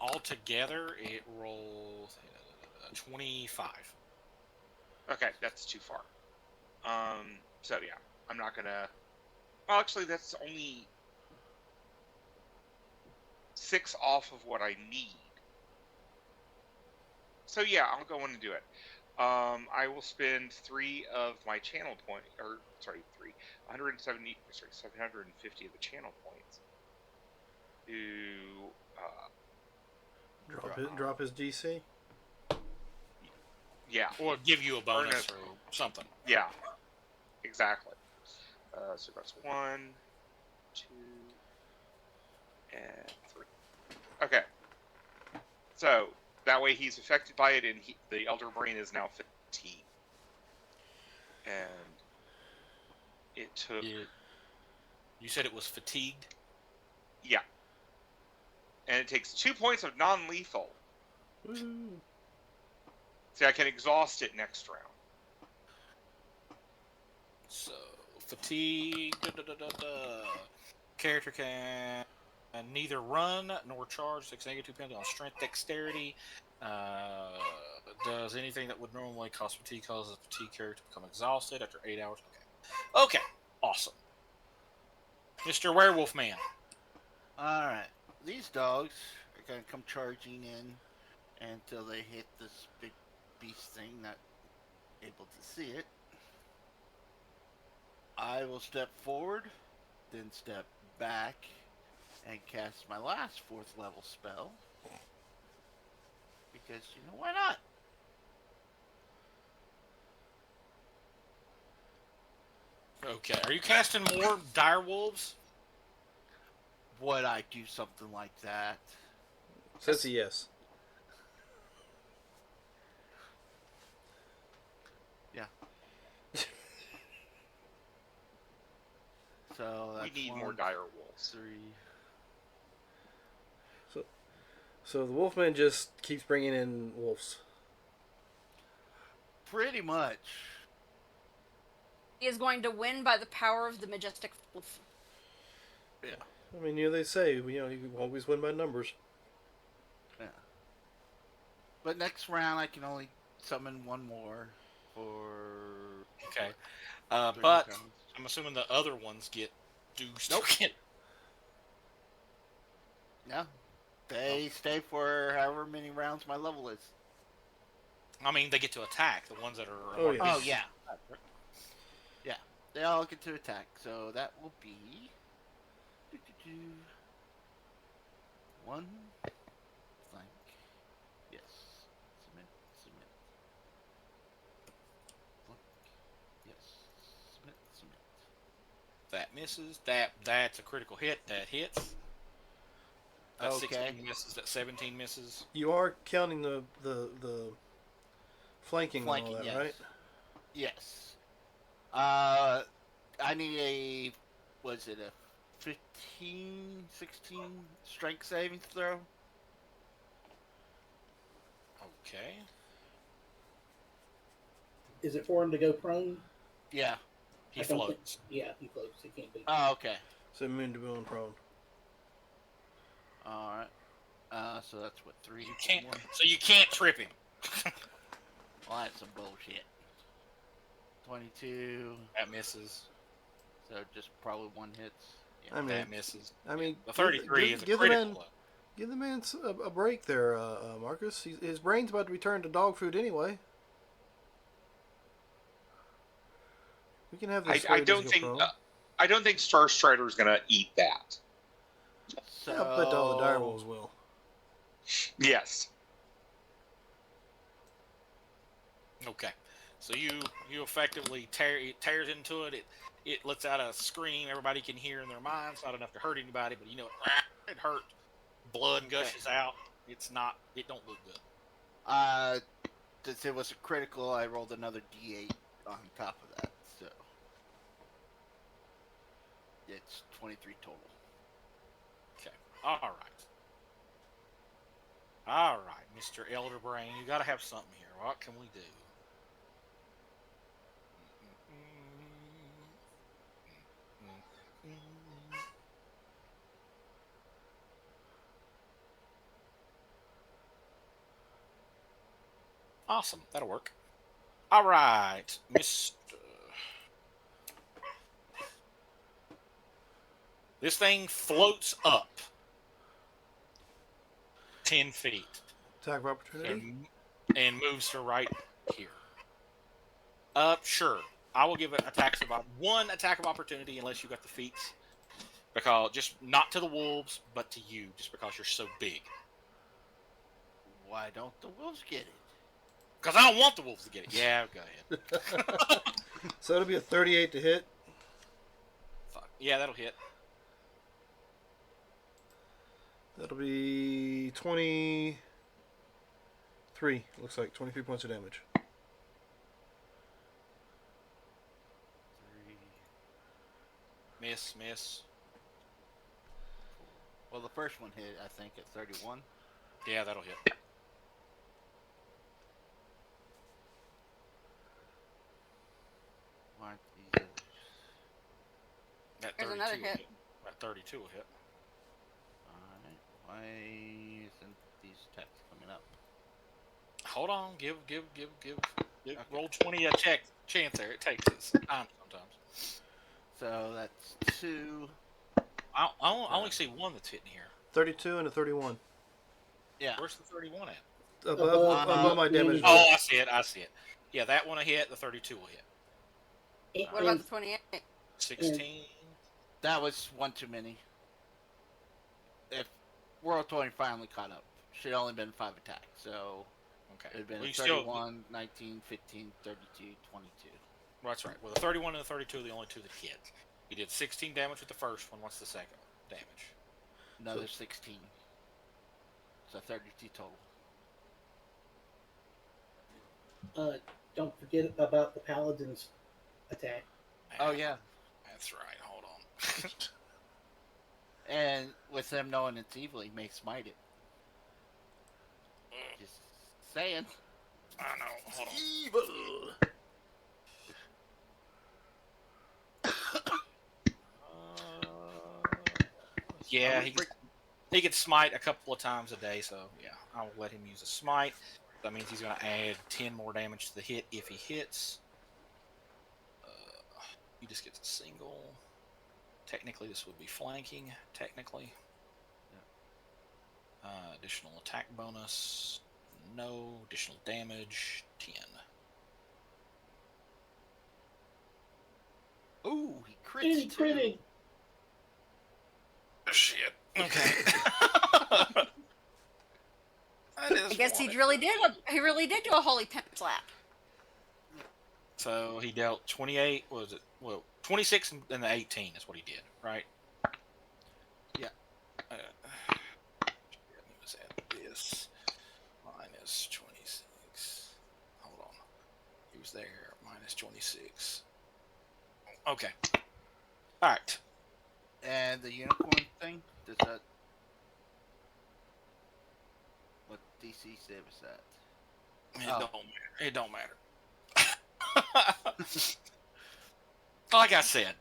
Altogether, it rolls 25. Okay, that's too far. So yeah, I'm not gonna. Well, actually, that's only 6 off of what I need. So yeah, I'll go in and do it. I will spend 3 of my channel point, or sorry, 750 of the channel points to Drop his DC. yeah, Or give you a bonus Ernest. or something. Yeah, exactly. So that's 1, 2, and 3. Okay. So that way he's affected by it, and the Elder Brain is now fatigued. And it took. You said it was fatigued? Yeah. And it takes 2 points of non-lethal. Woo. See, I can exhaust it next round. So, fatigue. Character can neither run nor charge. Takes -2 penalty on strength, dexterity. Does anything that would normally cause fatigue causes a fatigue character to become exhausted after 8 hours. Okay. Awesome. Mr. Werewolf Man. Alright. These dogs are going to come charging in until they hit this big beast thing, not able to see it. I will step forward, then step back, and cast my last 4th level spell. Because, why not? Okay. Are you casting more dire wolves? Would I do something like that? Says a yes. Yeah. So that's We need 1, more dire wolves. 3. So the Wolfman just keeps bringing in wolves. Pretty much. He is going to win by the power of the majestic wolf. Yeah. I mean, they say, you always win by numbers. Yeah. But next round I can only summon one more for. Okay. 30 But pounds. I'm assuming the other ones get deuced. Nope. No. They stay for however many rounds my level is. I mean, they get to attack, the ones that are... Oh, yeah. Oh, yeah. Yeah. They all get to attack. So that will be... 1. Flank. Yes. Submit. Flank. Yes. Submit. That misses. That's a critical hit. That hits. That Okay. 16 misses. That 17 misses. You are counting the flanking and all that, yes. right? Yes. I need a... Was it a 15, 16 strength saving throw? Okay. Is it for him to go prone? Yeah. He I don't floats. Yeah, he floats. He can't be. Oh, okay. So immune to being prone. Alright. So that's what, 3? You can't. More? So you can't trip him. Well, that's some bullshit. 22. That misses. So just probably 1 hits. Yeah. I mean, That misses. I mean, The 33 is a give critical. the man, give the man a break there, Marcus. His brain's about to be turned to dog food anyway. We can have this. I don't think Star Strider is gonna eat that. So Yeah, but all the direwolves will. Yes. Okay. So you effectively it tears into it. It lets out a scream everybody can hear in their minds. Not enough to hurt anybody, but it hurt. Blood Okay. gushes out. It's not. It don't look good. Since it was a critical, I rolled another D8 on top of that, so it's 23 total. Okay. All right. All right, Mr. Elderbrain, you got to have something here. What can we do? Awesome. That'll work. All right, Mr. This thing floats up 10 feet Attack of opportunity. and moves to right here. Sure. I will give it one attack of opportunity unless you got the feats. Because just not to the wolves, but to you, just because you're so big. Why don't the wolves get it? Because I don't want the wolves to get it. Yeah, go ahead. So it'll be a 38 to hit. Fuck. Yeah, that'll hit. That'll be 23. Looks like 23 points of damage. 3. Miss. Well, the first one hit, I think, at 31. Yeah, that'll hit. Why aren't these others? That There's 32 another will hit. hit. That 32 will hit. Alright, why isn't these attacks coming up? Hold on. Give. Okay. Roll 20 a chance there. It takes us time sometimes. So that's 2. I only see one that's hitting here. 32 and a 31. Yeah. Where's the 31 at? Above my damage. Oh, I see it. Yeah, that one will hit. The 32 will hit. What about the 28? 16. That was one too many. If World 20 finally caught up, should only been 5 attacks. So Okay. it would have Well, been you 31, 19, 15, 32, 22. That's right. Well, the 31 and the 32 are the only two that hit. You did 16 damage with the first one. What's the second damage? Another 16. So 32 total. Don't forget about the paladin's attack. Oh, yeah. That's right. Hold on. And with them knowing it's evil, he may smite it. Just saying. I know. Hold on. Evil. Yeah, he could smite a couple of times a day, so yeah, I'll let him use a smite. That means he's going to add 10 more damage to the hit if he hits. He just gets a single. Technically, this would be flanking. Technically. Additional attack bonus. No. Additional damage. 10. Ooh, he crits. And he critted. Shit. Okay. I guess he really did. He really did do a holy pimp slap. So he dealt 28. What was it? Well, 26 and the 18 is what he did, right? Yeah. Let me just add this. Minus 26. Hold on. He was there. Minus 26. Okay. All right. And the unicorn thing, does that... What DC save is that? It don't matter. It don't matter. Like I said,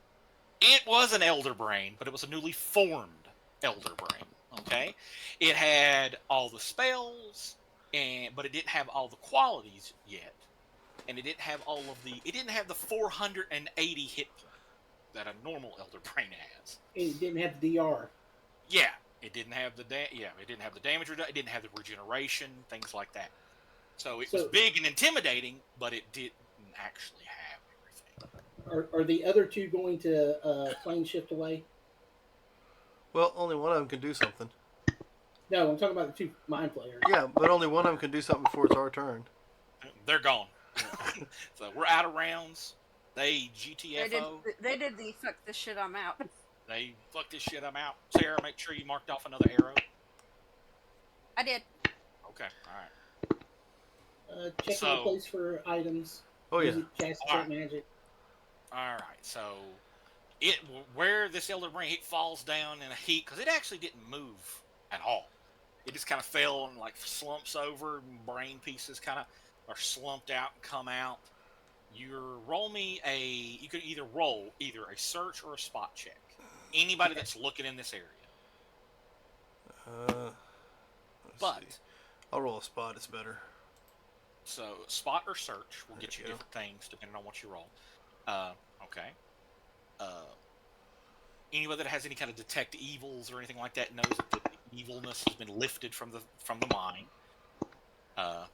it was an elder brain, but it was a newly formed elder brain. Okay, it had all the spells, but it didn't have all the qualities yet, and it didn't have it didn't have the 480 hit points that a normal elder brain has. It didn't have the DR. Yeah, it didn't have it didn't have the damage reduction. It didn't have the regeneration, things like that. So it was big and intimidating, but it didn't actually have everything. Are the other two going to plane shift away? Well, only one of them can do something. No, I'm talking about the two mind players. Yeah, but only one of them can do something before it's our turn. They're gone. So we're out of rounds. They They did. GTFO. They did the fuck this shit. I'm out. They fuck this shit. I'm out. Sarah, make sure you marked off another arrow. I did. Okay. All right. Checking the So, place for items. Oh yeah. Music, cast All detect magic. all right. So it where this elder brain it falls down in a heap because it actually didn't move at all. It just kind of fell and like slumps over. And brain pieces kind of are slumped out and come out. You roll me a. You could either roll either a search or a spot check. Anybody Okay. that's looking in this area. Let's But see. I'll roll a spot. It's better. so spot or search will get you There you different things depending on what you roll. Okay. Uh, anybody that has any kind of detect evils or anything like that knows that the evilness has been lifted from the mind. Awesome.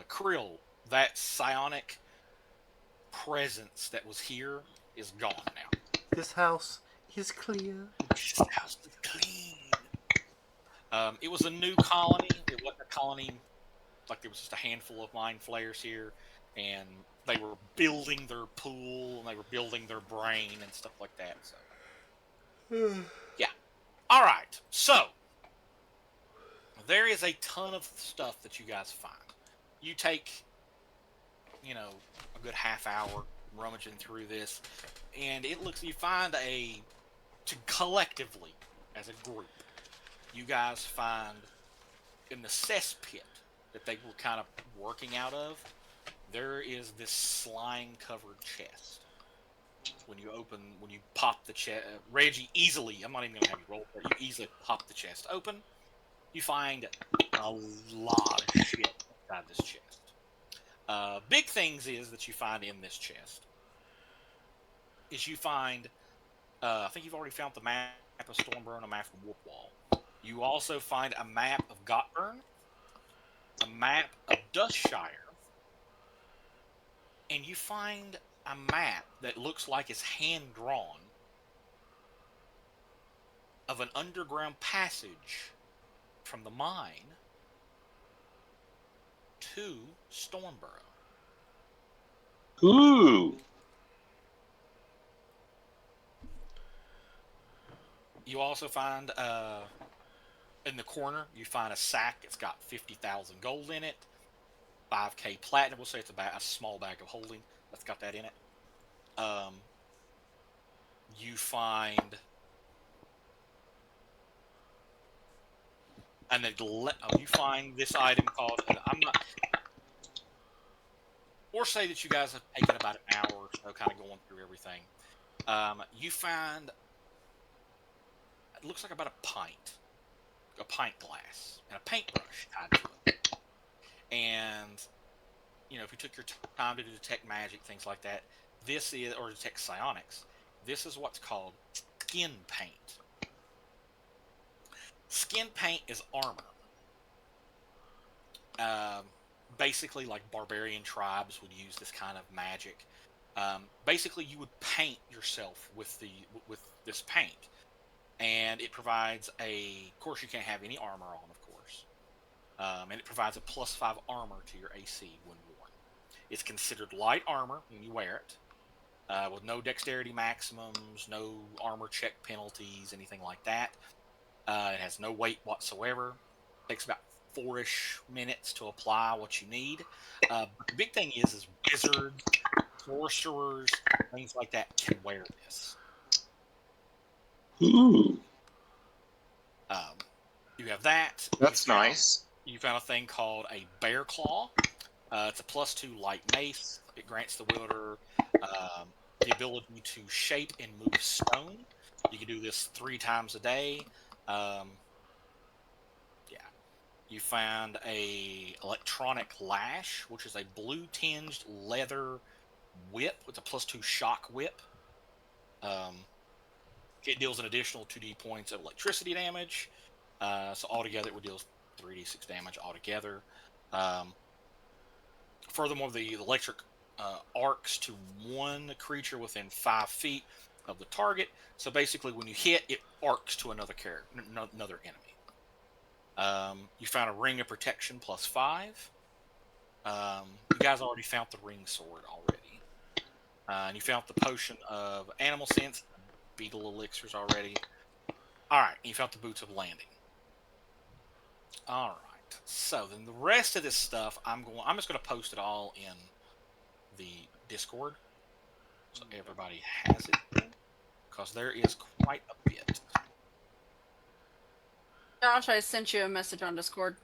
Krill, that psionic presence that was here is gone now. This house is clear. This house is clean. It was a new colony. It wasn't a colony like there was just a handful of mind flayers here, and they were building their pool and they were building their brain and stuff like that. So yeah. All right. So there is a ton of stuff that you guys find. You take, a good half hour rummaging through this, and you find collectively as a group, you guys find in the cesspit that they were kind of working out of, there is this slime-covered chest. When you pop the chest, Reggie easily, I'm not even going to have you roll for it, you easily pop the chest open, you find a lot of shit inside this chest. Big things is that you find in this chest is you find, I think you've already found the map of Stormburn and a map of Warpwall. You also find a map of Gotburn, a map of Dustshire, and you find a map that looks like it's hand-drawn of an underground passage from the mine to Stormborough. Ooh. You also find in the corner, you find a sack. It's got 50,000 gold in it, 5k platinum. We'll say it's a small bag of holding that's got that in it. You find you find this item called. I'm not. Or say that you guys have taken about an hour or so, kind of going through everything. You find it looks like about a pint glass, and a paintbrush tied to it. And if you took your time to detect magic, things like that, or detect psionics, this is what's called skin paint. Skin paint is armor. Basically, like barbarian tribes would use this kind of magic. Basically, you would paint yourself with this paint, and it provides of course, you can't have any armor on, of course, and it provides a +5 armor to your AC when worn. It's considered light armor when you wear it, with no dexterity maximums, no armor check penalties, anything like that. It has no weight whatsoever. It takes about 4-ish minutes to apply what you need. But the big thing is wizards, sorcerers, things like that can wear this. Ooh. You have that. That's nice. You found a thing called a bear claw. It's a +2 light mace. It grants the wielder the ability to shape and move stone. You can do this 3 times a day. You found a electronic lash, which is a blue-tinged leather whip with a +2 shock whip. It deals an additional 2d points of electricity damage. So altogether, it would deal 3d6 damage altogether. Furthermore, the electric arcs to one creature within 5 feet of the target. So basically, when you hit, it arcs to another character, another enemy. You found a ring of protection +5. You guys already found the ring sword already, and you found the potion of animal sense, beetle elixirs already. All right, and you found the boots of landing. All right. So then the rest of this stuff, I'm just going to post it all in the Discord, so everybody has it, because there is quite a bit. Josh, I sent you a message on Discord.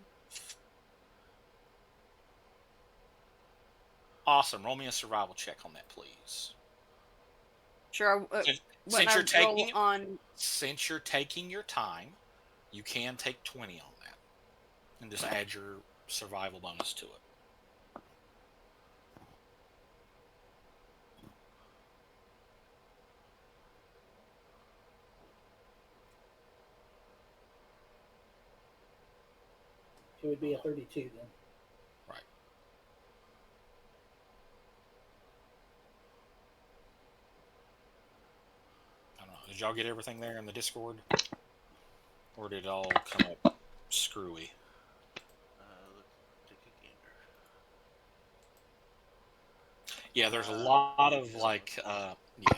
Awesome. Roll me a survival check on that, please. Sure. Since you're taking on, since you're taking your time, you can take 20 on that, and just add your survival bonus to it. It would be a 32 then. Right. I don't know. Did y'all get everything there in the Discord? Or did it all come up screwy? Let's take a gander. Yeah, there's a lot of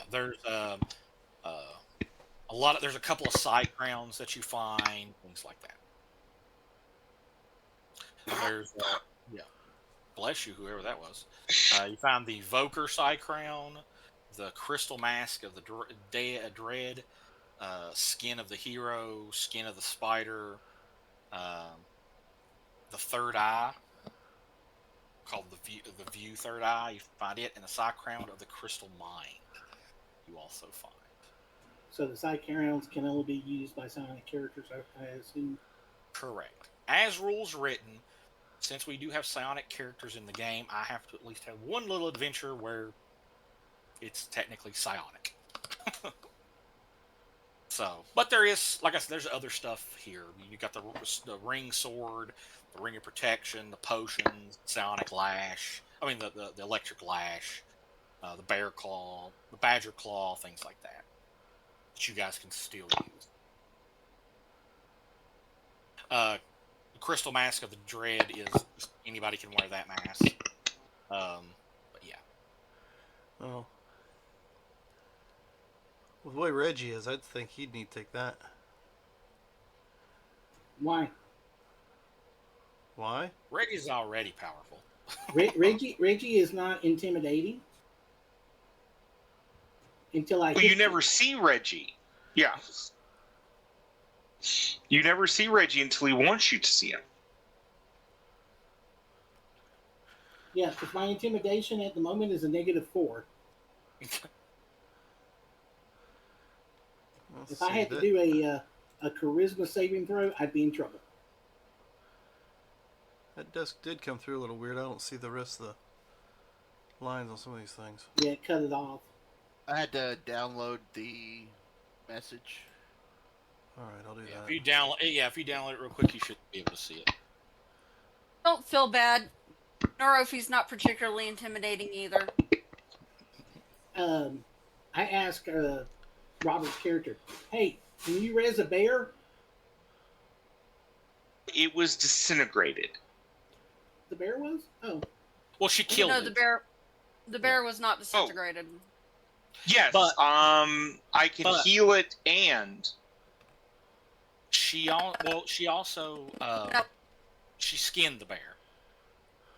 there's a lot of, there's a couple of side grounds that you find, things like that. There's yeah, bless you, whoever that was. You found the Voker side crown, the crystal mask of the dread, skin of the hero, skin of the spider, the third eye called the view third eye. You find it, and the side crown of the crystal mind. You also find. So the side crowns can only be used by psionic characters, I assume. Correct. As rules written, since we do have psionic characters in the game, I have to at least have one little adventure where it's technically psionic. So, but there is, like I said, there's other stuff here. You got the ring sword, the ring of protection, the potions, psionic lash. I mean, the electric lash, the bear claw, the badger claw, things like that you guys can still use. The crystal mask of the dread is just, anybody can wear that mask. But yeah. Oh. With the way Reggie is, I'd think he'd need to take that. Why? Why? Reggie's already powerful. Reggie is not intimidating until I. Well, you never see Reggie. Yeah. You never see Reggie until he wants you to see him. Yeah, because my intimidation at the moment is a -4. If I had to do a charisma saving throw, I'd be in trouble. That desk did come through a little weird. I don't see the rest of the lines on some of these things. Yeah, cut it off. I had to download the message. All right, I'll do that. If you download it real quick, you should be able to see it. Don't feel bad. Norofi's not particularly intimidating either. I asked Robert's character, "Hey, can you res a bear?" It was disintegrated. The bear was? Oh. Well, she killed it. The bear was not disintegrated. Yes, but, I can heal it, and she also No. she skinned the bear.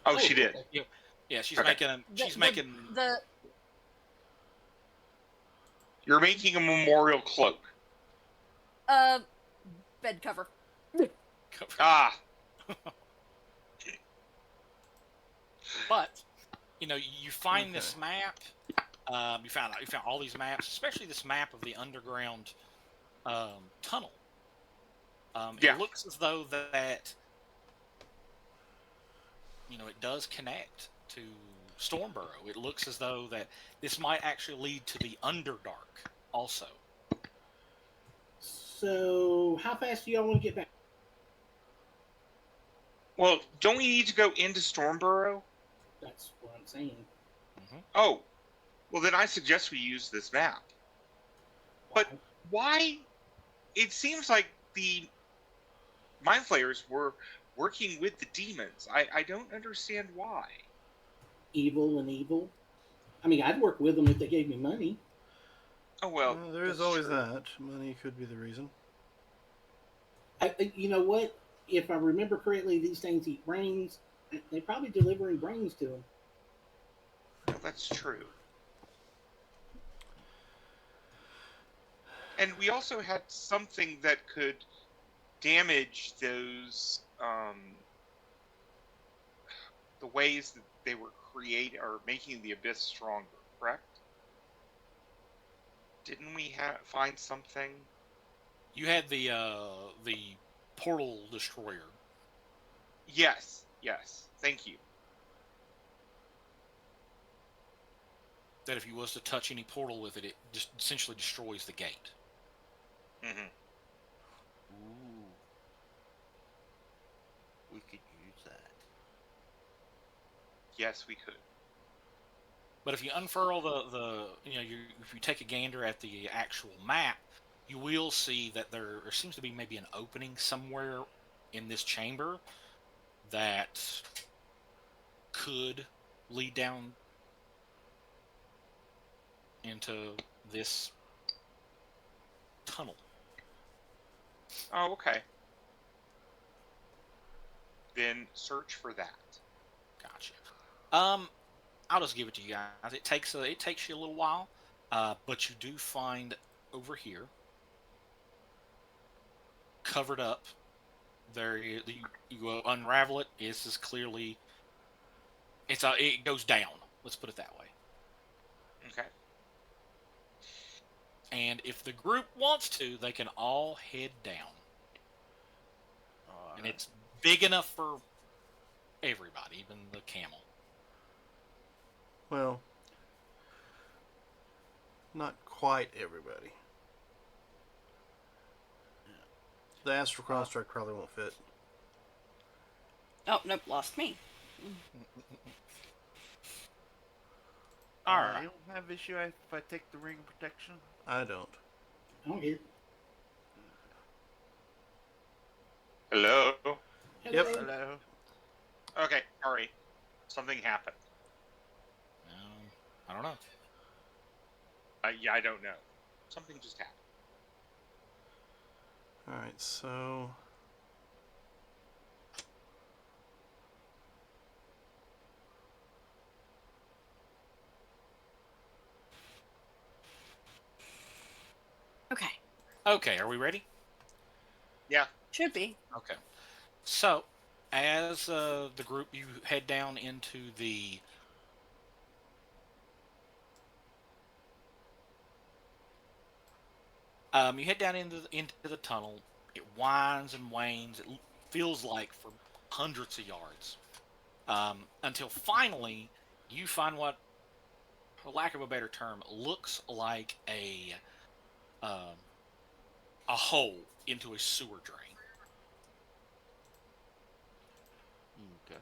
Oh, she did. Yeah, she's Okay. making. You're making a memorial cloak. Bed cover. Ah. But you find this map. You found all these maps, especially this map of the underground tunnel. It looks as though that it does connect to Stormburrow. It looks as though that this might actually lead to the Underdark also. So, how fast do y'all want to get back? Well, don't we need to go into Stormburrow? That's what I'm saying. Oh, well then I suggest we use this map. But Why? why? It seems like the mind flayers were working with the demons. I don't understand why. Evil and evil. I mean, I'd work with them if they gave me money. Oh well, There is that's always true. that. Money could be the reason. You know what? If I remember correctly, these things eat brains. They're probably delivering brains to them. Well, that's true. And we also had something that could damage those the ways that they were create or making the abyss stronger, correct? Didn't we find something? You had the portal destroyer. Yes, yes. Thank you. That if you was to touch any portal with it, it just essentially destroys the gate. Hmm. Ooh, we could use that. Yes, we could. But if you unfurl if you take a gander at the actual map, you will see that there seems to be maybe an opening somewhere in this chamber that could lead down into this tunnel. Oh, okay. Then search for that. Gotcha. Um, I'll just give it to you guys. It takes you a little while, but you do find over here, covered up. You unravel it. This is clearly it goes down. Let's put it that way. Okay. And if the group wants to, they can all head down, All and right. it's big enough for everybody, even the camel. Well, not quite everybody. The astral construct probably won't fit. Oh, nope, lost me. All right. You don't have issue if I take the ring of protection? I don't. I don't hear. Hello. Yep. Hello. Hello. Okay. Sorry. Something happened. I don't know. Yeah, I don't know. Something just happened. Alright, so. Okay, Okay, are we ready? Yeah. should be. Okay. So, as the group, you head down into the you head down into the tunnel. It winds and wanes. It feels like for hundreds of yards, until finally you find what, for lack of a better term, looks like um, a hole into a sewer drain. Okay.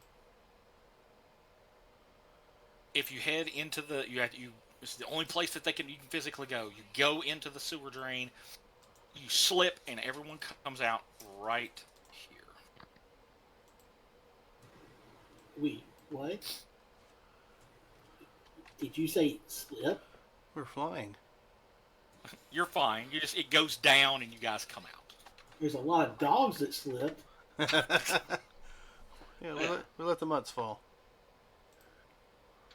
If you head into it's the only place that you can physically go. You go into the sewer drain, you slip, and everyone comes out right here. Wait, what? Did you say slip? We're flying. You're fine. It goes down, and you guys come out. There's a lot of dogs that slip. Yeah, we let the mutts fall.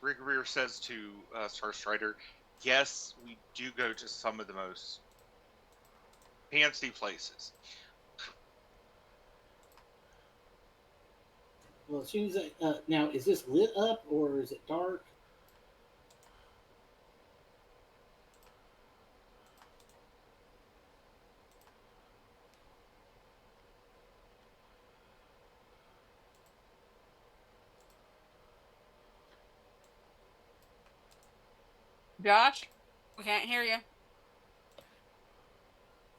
Brigadier says to Starstrider, yes, we do go to some of the most fancy places. Well, as soon as now, is this lit up or is it dark? Josh, we can't hear you.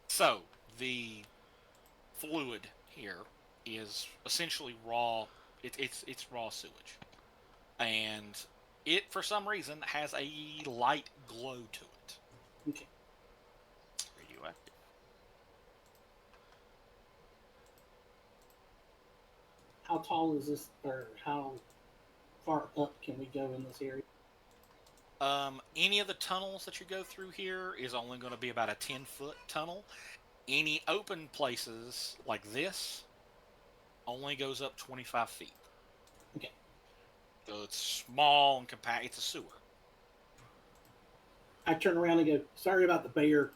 So the fluid here is essentially raw. It's raw sewage, and It, for some reason, has a light glow to it. Okay. Radioactive. How tall is this, or how far up can we go in this area? Any of the tunnels that you go through here is only going to be about a 10-foot tunnel. Any open places like this only goes up 25 feet. Okay. So it's small and compact. It's a sewer. I turn around and go, sorry about the bear.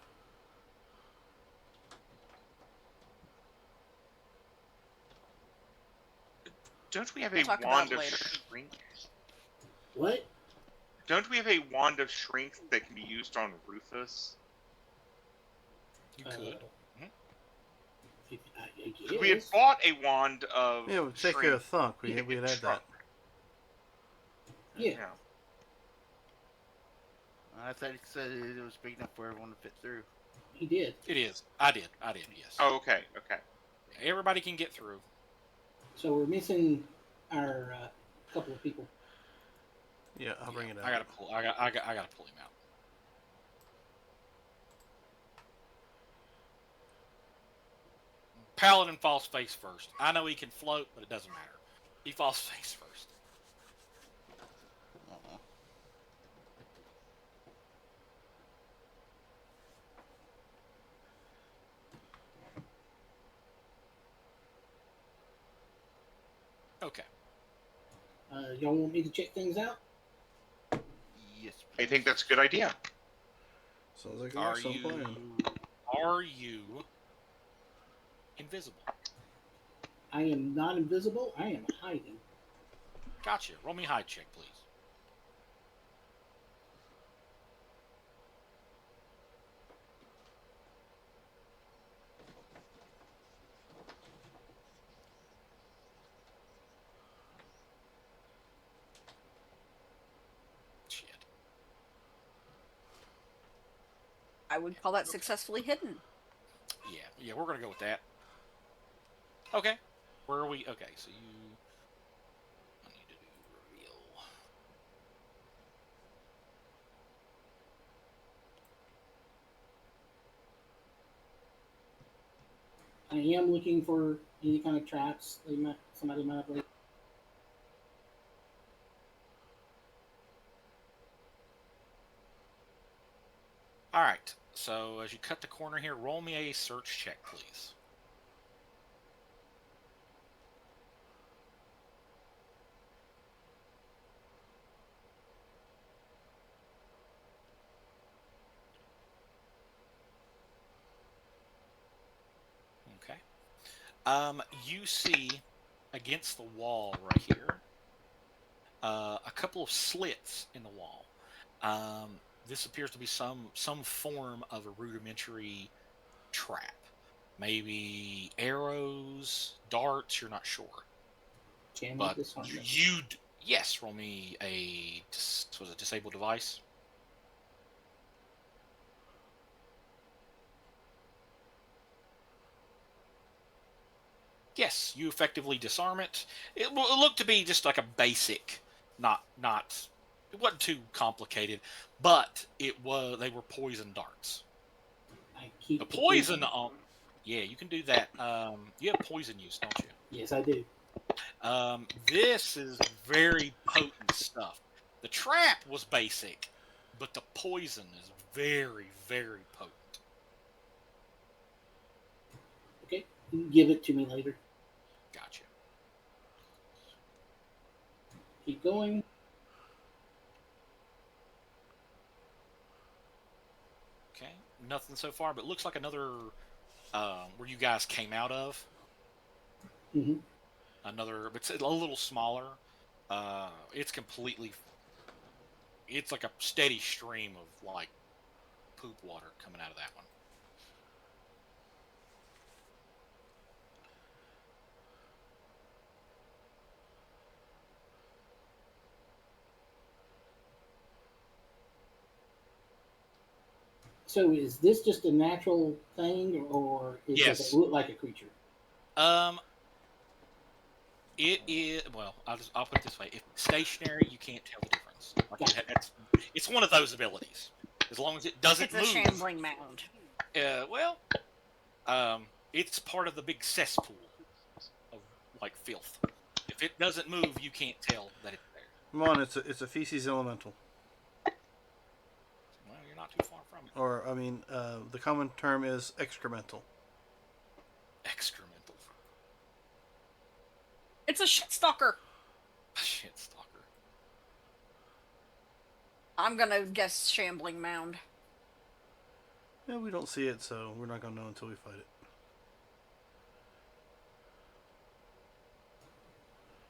Don't we have We'll a talk about wand it of later. shrink? What? Don't we have a wand of shrink that can be used on Rufus? You could. I 'Cause we had guess. bought a wand of Yeah, we'll take shrink. care of Thunk. We to had get that. shrunk. Yeah. I thought he said it was big enough for everyone to fit through. He did. It is. I did. Yes. Oh, okay. Everybody can get through. So we're missing our couple of people. Yeah, I'll bring it out. I gotta pull. I gotta pull him out. Paladin falls face first. I know he can float, but it doesn't matter. He falls face first. Uh-uh. Okay. Y'all want me to check things out? Yes. I think that's a good idea. Sounds like Are some plan. you invisible? I am not invisible. I am hiding. Gotcha. Roll me a hide check, please. Shit. I would call that successfully hidden. Yeah, we're gonna go with that. Okay. Where are we? Okay, so you. I need to do reveal. I am looking for any kind of traps somebody might have laid. All right. So as you cut the corner here, roll me a search check, please. Okay. You see against the wall right here a couple of slits in the wall. This appears to be some form of a rudimentary trap. Maybe arrows, darts. You're not sure, Can but this one? yes. Roll me a was it disable device? Yes, you effectively disarm it. It looked to be just like a basic, not it wasn't too complicated, but they were poison darts. I keep The poison yeah, you can do that. You have poison use, don't you? Yes, I do. This is very potent stuff. The trap was basic, but the poison is very, very potent. Okay, give it to me later. Gotcha. Keep going. Okay, nothing so far, but it looks like another where you guys came out of. Mm-hmm. Another, but it's a little smaller. It's like a steady stream of like poop water coming out of that one. So is this just a natural thing, or Yes. does it look like a creature? It is well. I'll put it this way: if it's stationary, you can't tell the difference. happens. Like it's one of those abilities. As long as it doesn't It's a move. shambling mound. Well, it's part of the big cesspool of like filth. If it doesn't move, you can't tell that it's there. Come on, it's a feces elemental. Well, you're not too far from it. Or, I mean, the common term is excremental. Excremental. It's a shit stalker. Shit stalker. I'm gonna guess shambling mound. Yeah, we don't see it, so we're not going to know until we fight it.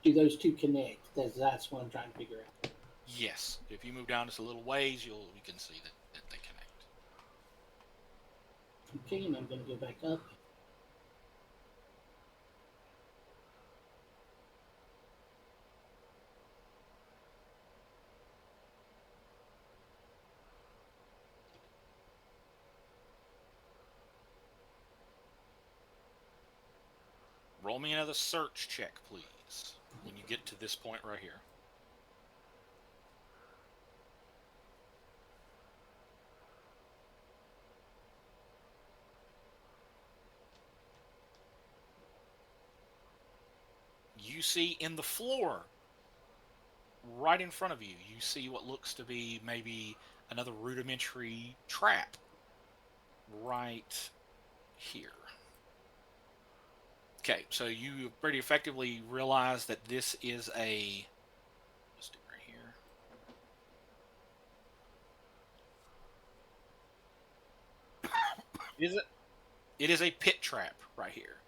Do those two connect? That's what I'm trying to figure out. Yes. If you move down just a little ways, you can see that they connect. Okay, and I'm going to go back up. Roll me another search check, please, when you get to this point right here. You see in the floor, right in front of you, you see what looks to be maybe another rudimentary trap right here. Okay, so you pretty effectively realize that this is a... Let's do it right here. It is a pit trap right here,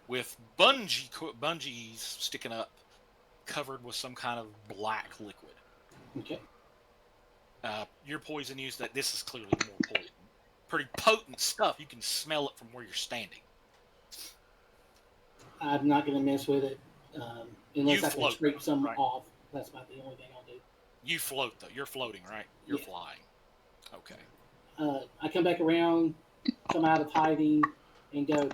with bungees sticking up, covered with some kind of black liquid. Okay. Your poison use that this is clearly more poison. Pretty potent stuff. You can smell it from where you're standing. I'm not going to mess with it unless You I can float, scrape some right? off. That's about the only thing I'll do. You float though. You're floating, right? You're Yeah. flying. Okay. I come back around, come out of hiding, and go,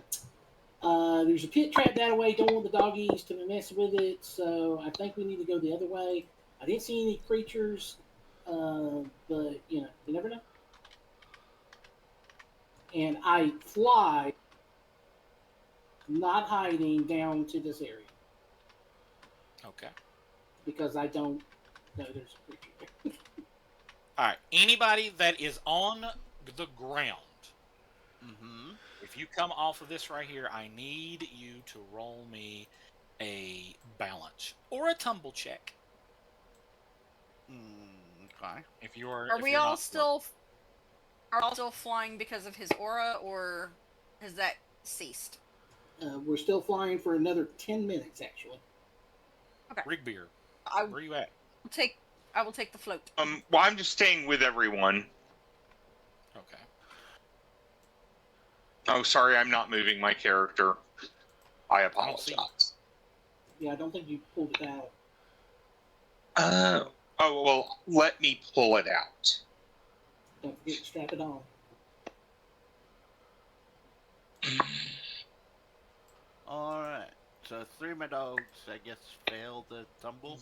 there's a pit trap that way. Don't want the doggies to mess with it, so I think we need to go the other way. I didn't see any creatures, but, you never know. And I fly, not hiding, down to this area. Okay. Because I don't know there's a creature. All right. Anybody that is on the ground, if you come off of this right here, I need you to roll me a balance or a tumble check. Okay. If you're, Are if we you're all not still? Are all still flying because of his aura, or has that ceased? We're still flying for another 10 minutes, actually. Rigbeer, I where are you at? will take the float. Well, I'm just staying with everyone. Okay. Oh, sorry, I'm not moving my character. I don't see apologize. Yeah, I don't think you pulled it out. Oh, well, let me pull it out. Don't forget to strap it on. All right. So 3 of my dogs, I guess, failed the tumble.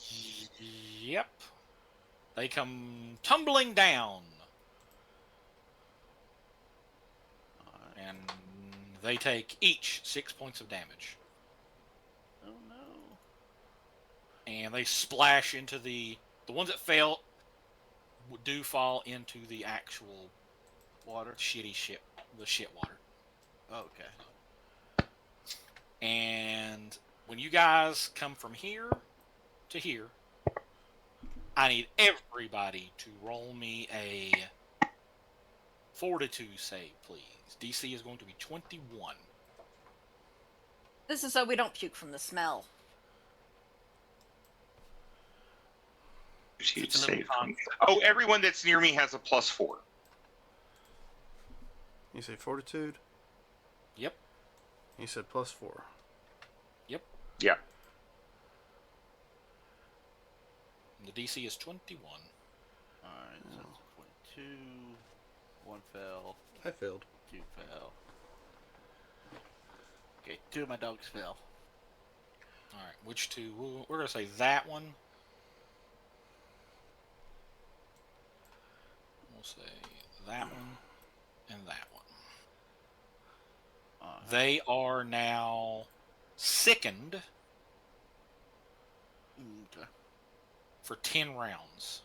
Yep. They come tumbling down. All right. And they take each 6 points of damage. Oh no. And they splash into the ones that fail do fall into the actual Water. the shit water. Okay. And when you guys come from here to here, I need everybody to roll me a fortitude save, please. DC is going to be 21. This is so we don't puke from the smell. Huge It's a little save for me. Oh, everyone that's near me has a +4. You say fortitude? Yep. You said +4. Yep. Yeah. The DC is 21. All right. So that's 22. 1 fell. I failed. 2 fell. Okay. 2 of my dogs fell. All right. Which two? We're going to say that one. say that one and that one. Uh, They are now sickened Okay. for 10 rounds.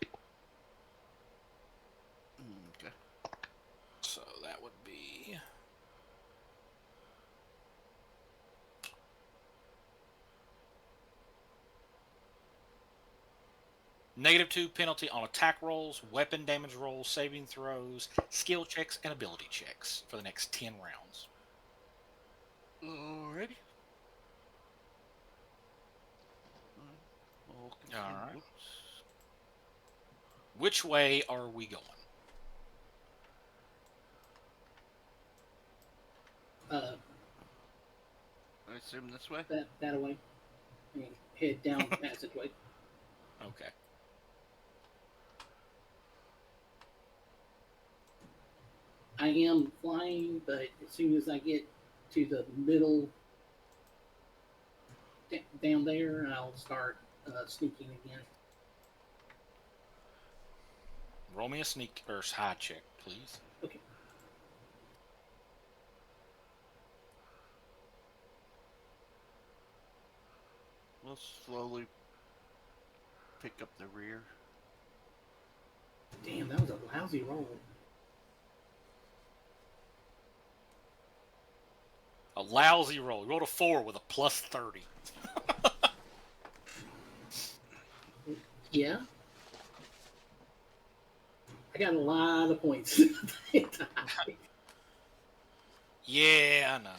Okay. So that would be -2 penalty on attack rolls, weapon damage rolls, saving throws, skill checks, and ability checks for the next 10 rounds. Alrighty. We'll continue. All right. Whoops. Which way are we going? I assume this way. That away. I mean, head down the passageway. Okay. I am flying, but as soon as I get to the middle down there, I'll start sneaking again. Roll me a sneak or hide check, please. Okay. We'll slowly pick up the rear. Damn, that was a lousy roll. A lousy roll. You rolled a 4 with a plus 30. Yeah. I got a lot of points. Yeah, I know.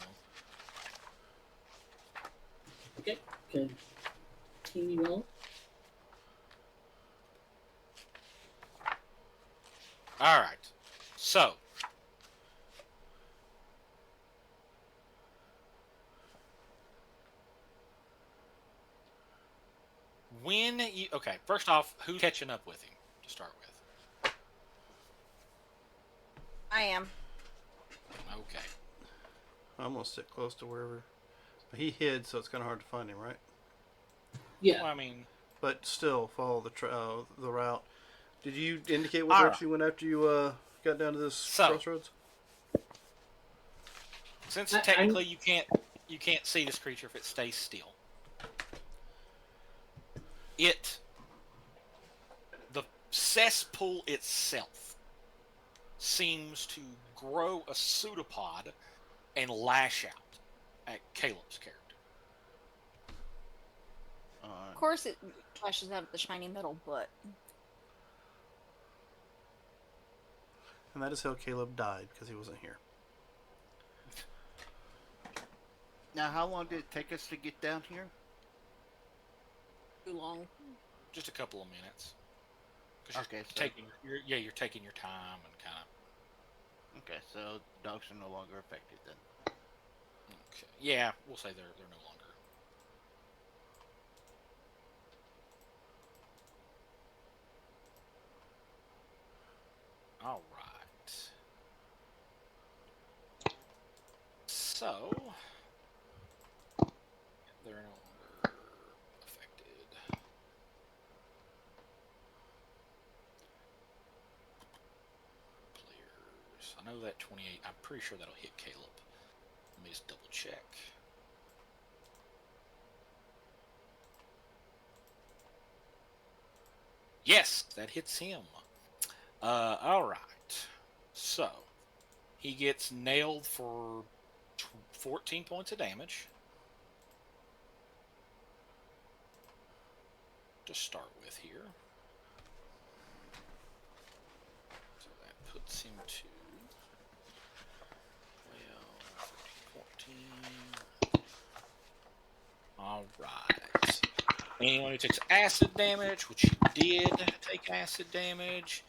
Okay. Continue on. All right. So, okay, first off, who's catching up with him to start with? I am. Okay. I'm gonna sit close to wherever he hid, so it's kind of hard to find him, right? Yeah. Well, I mean, But still, follow the route. Did you indicate what All direction you went after you got down to this crossroads? since technically you can't see this creature if it stays still. The cesspool itself seems to grow a pseudopod and lash out at Caleb's character. Of course, it flashes out of the shiny metal butt. And that is how Caleb died, because he wasn't here. Now, how long did it take us to get down here? Too long. Just a couple of minutes. Okay, so you're taking your time and kind of. Okay, so dogs are no longer affected then. Okay. Yeah, we'll say they're no longer. All right. So they're no longer affected. Players. I know that 28. I'm pretty sure that'll hit Caleb. Let me just double check. Yes, that hits him. All right. So he gets nailed for 14 points of damage. To start with here. So that puts him to 12, 14. All right. Anyone who takes acid damage, which he did take acid damage,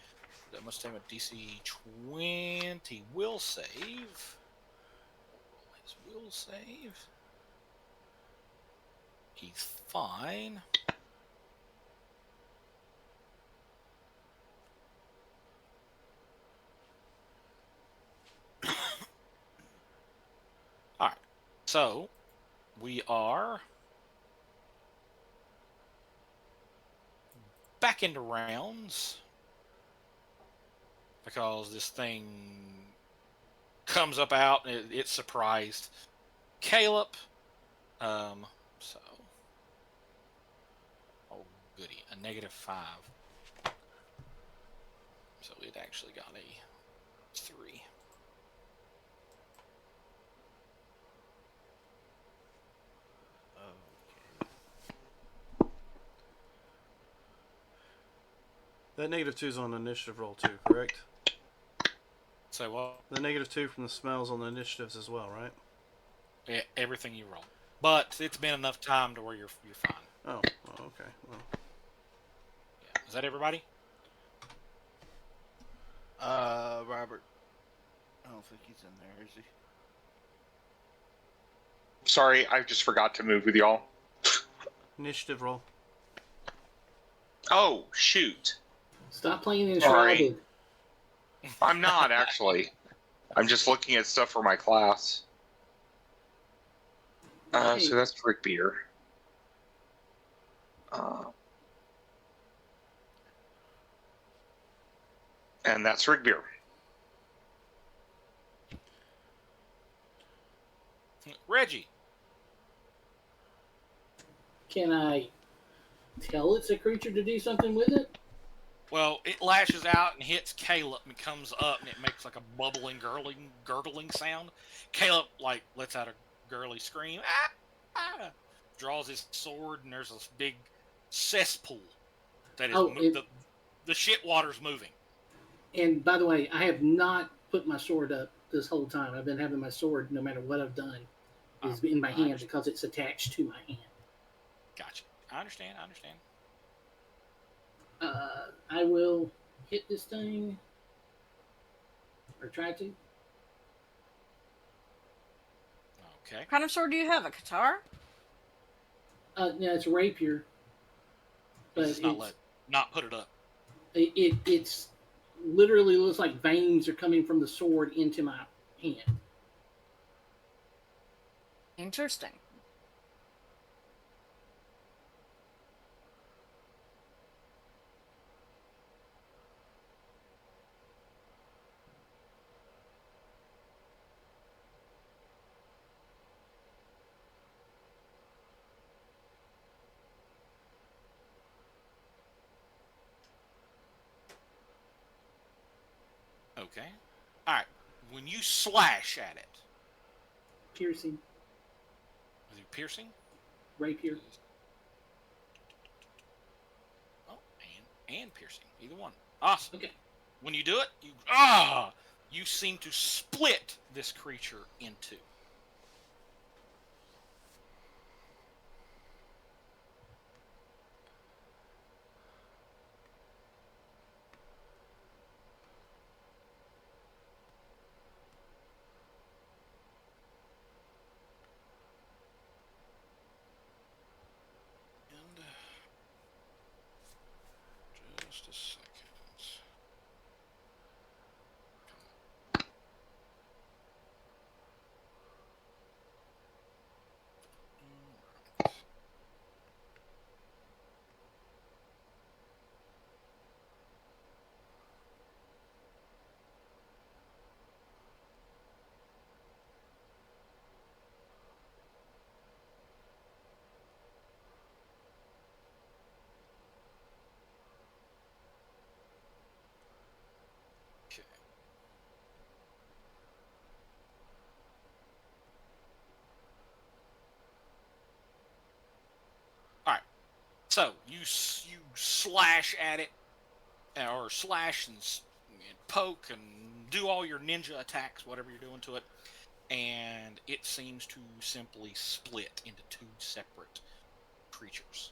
that must have a DC 20 will save. His will save. He's fine. All right. So we are back into rounds. because this thing comes up out and it's surprised Caleb. So, oh goody, a -5. So it actually got a 3. Okay. That -2 is on the initiative roll too, correct? So well, The -2 from the smells on the initiatives as well, right? yeah, everything you roll. But it's been enough time to where you're fine. Oh, okay. Well, Yeah. Is that everybody? Robert. I don't think he's in there, is he? Sorry, I just forgot to move with y'all. initiative roll. Oh, shoot. Stop playing Sorry. Enshrouded. I'm not, actually. I'm just looking at stuff for my class. So that's Rick Beer. And that's Rick Beer. Reggie. Can I tell it's a creature to do something with it? Well, it lashes out and hits Caleb and comes up and it makes like a bubbling, gurgling sound. Caleb like lets out a girly scream. Ah! Draws his sword and there's this big cesspool that is the shit water's moving. And by the way, I have not put my sword up this whole time. I've been having my sword, no matter what I've done, is in my hand because it's attached to my hand. Gotcha. I understand. I will hit this thing, or try to. Okay. What kind of sword do you have? A guitar? No, it's a rapier. But It's not put it up. It's literally looks like veins are coming from the sword into my hand. Interesting. Okay. All right. When you slash at it, Piercing. is it piercing? Rapier. Oh, and piercing. Either one. Awesome. Okay. When you do it, you seem to split this creature in two. Just a second. Okay. All right. So you slash at it, or slash and poke and do all your ninja attacks, whatever you're doing to it, and it seems to simply split into two separate creatures.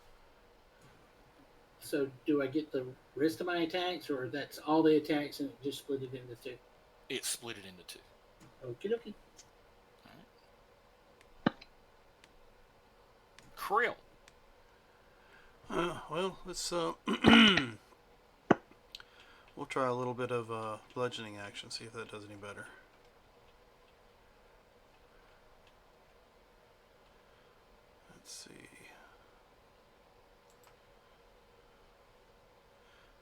So do I get the rest of my attacks, or that's all the attacks and it just split it into two? It split it into two. Okie dokie. Krill. Well, let's we'll try a little bit of bludgeoning action, see if that does any better. Let's see.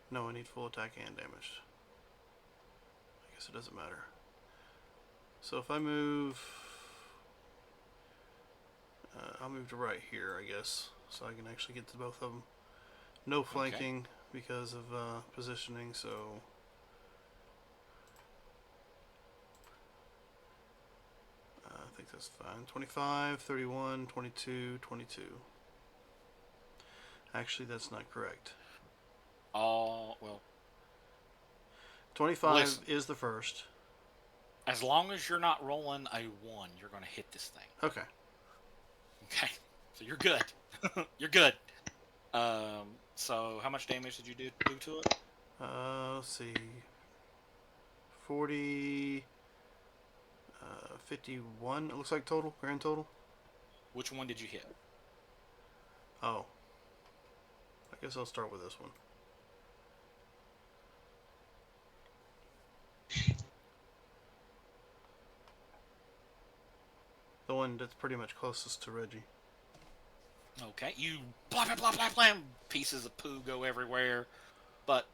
No, I need full attack and damage. guess it doesn't matter. So if I move, I'll move to right here, I guess, so I can actually get to both of them. No flanking because of positioning, so I think that's fine. 25, 31, 22, 22. Actually, that's not correct. Well, 25 listen. is the first. As long as you're not rolling a 1, you're going to hit this thing. Okay. Okay. So you're good. You're good. So how much damage did you do to it? Let's see. 40, 51, it looks like total, grand total. Which one did you hit? Oh. I guess I'll start with this one. The one that's pretty much closest to Reggie. Okay. You blah, blah, blah, blah, blah. Pieces of poo go everywhere. But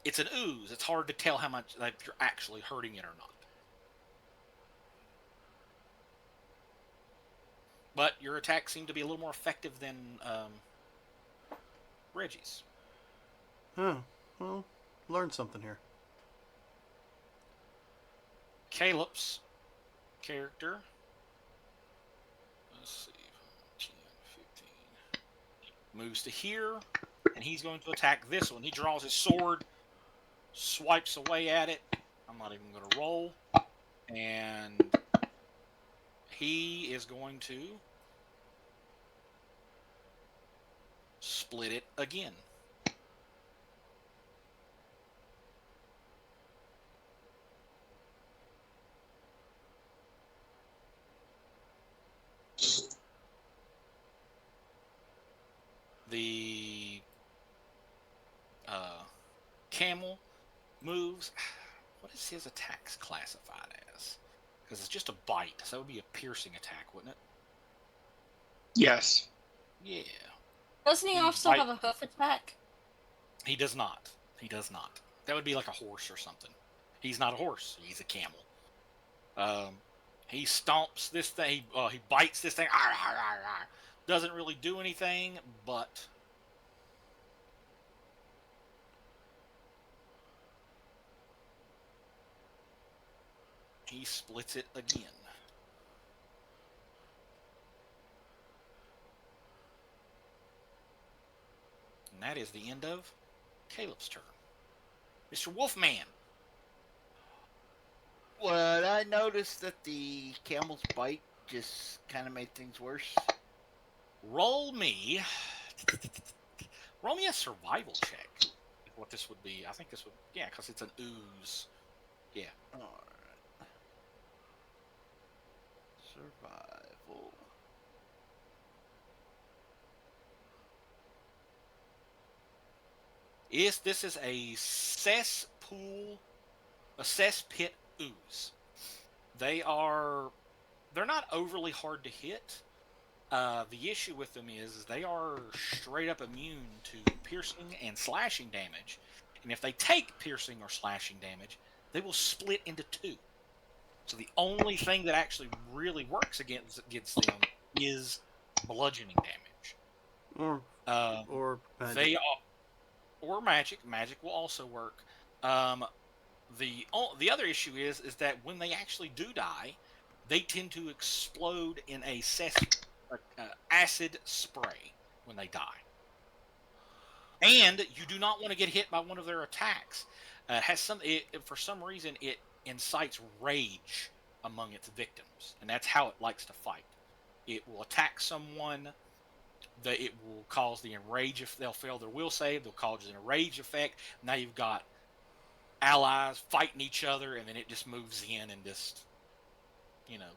it's an ooze. It's hard to tell how much if you're actually hurting it or not. But your attacks seem to be a little more effective than Reggie's. Oh, well, learned something here. Caleb's character. Let's see. 10, 15. Moves to here. And he's going to attack this one. He draws his sword. Swipes away at it. I'm not even going to roll. And he is going to split it again. The camel moves. What is his attacks classified as? Because it's just a bite, so that would be a piercing attack, wouldn't it? Yes. Yeah. Doesn't he also have a hoof attack? He does not. He does not. That would be like a horse or something. He's not a horse. He's a camel. He stomps this thing. He bites this thing. Arr, arr, arr, arr. Doesn't really do anything, but he splits it again. And that is the end of Caleb's turn. Mr. Wolfman. Well, I noticed that the camel's bite just kind of made things worse. Roll me a survival check. What this would be. I think this would, yeah, because it's an ooze. Yeah. Alright. Survival. This is a cesspit ooze. They're not overly hard to hit. The issue with them is they are straight up immune to piercing and slashing damage. And if they take piercing or slashing damage, they will split into 2. So the only thing that actually really works against them is bludgeoning damage. Or magic. They are, or magic. Magic will also work. The other issue is that when they actually do die, they tend to explode in a acid spray when they die. And you do not want to get hit by one of their attacks. For some reason it incites rage among its victims, and that's how it likes to fight. It will attack someone. It will cause the enrage. If they'll fail their will save, they'll cause an enrage effect. Now you've got allies fighting each other, and then it just moves in and just,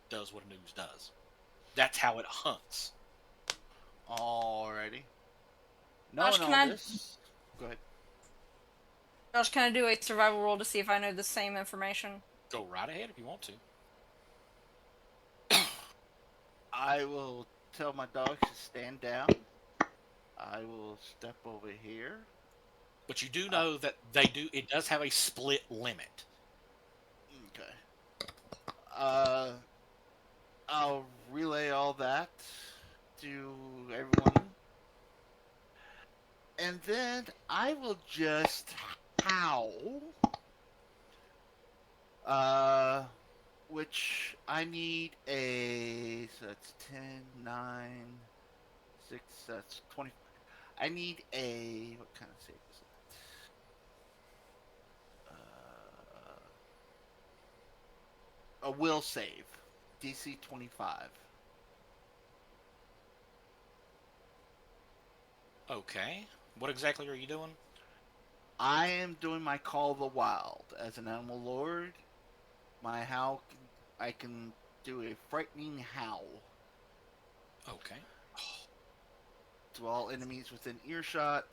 does what a ooze does. That's how it hunts. Alrighty. Josh, Knowing can all I- this, go ahead. Josh, can I do a survival roll to see if I know the same information? Go right ahead if you want to. I will tell my dogs to stand down. I will step over here. But you do know that it does have a split limit. Okay. Uh, I'll relay all that to everyone, and then I will just howl. Uh, which I need a. So that's 10, 9, 6, that's 20. I need a. What kind of save is that? A will save. DC 25. Okay. What exactly are you doing? I am doing my Call of the Wild. As an animal lord, my howl. I can do a frightening howl Okay. to all enemies within earshot.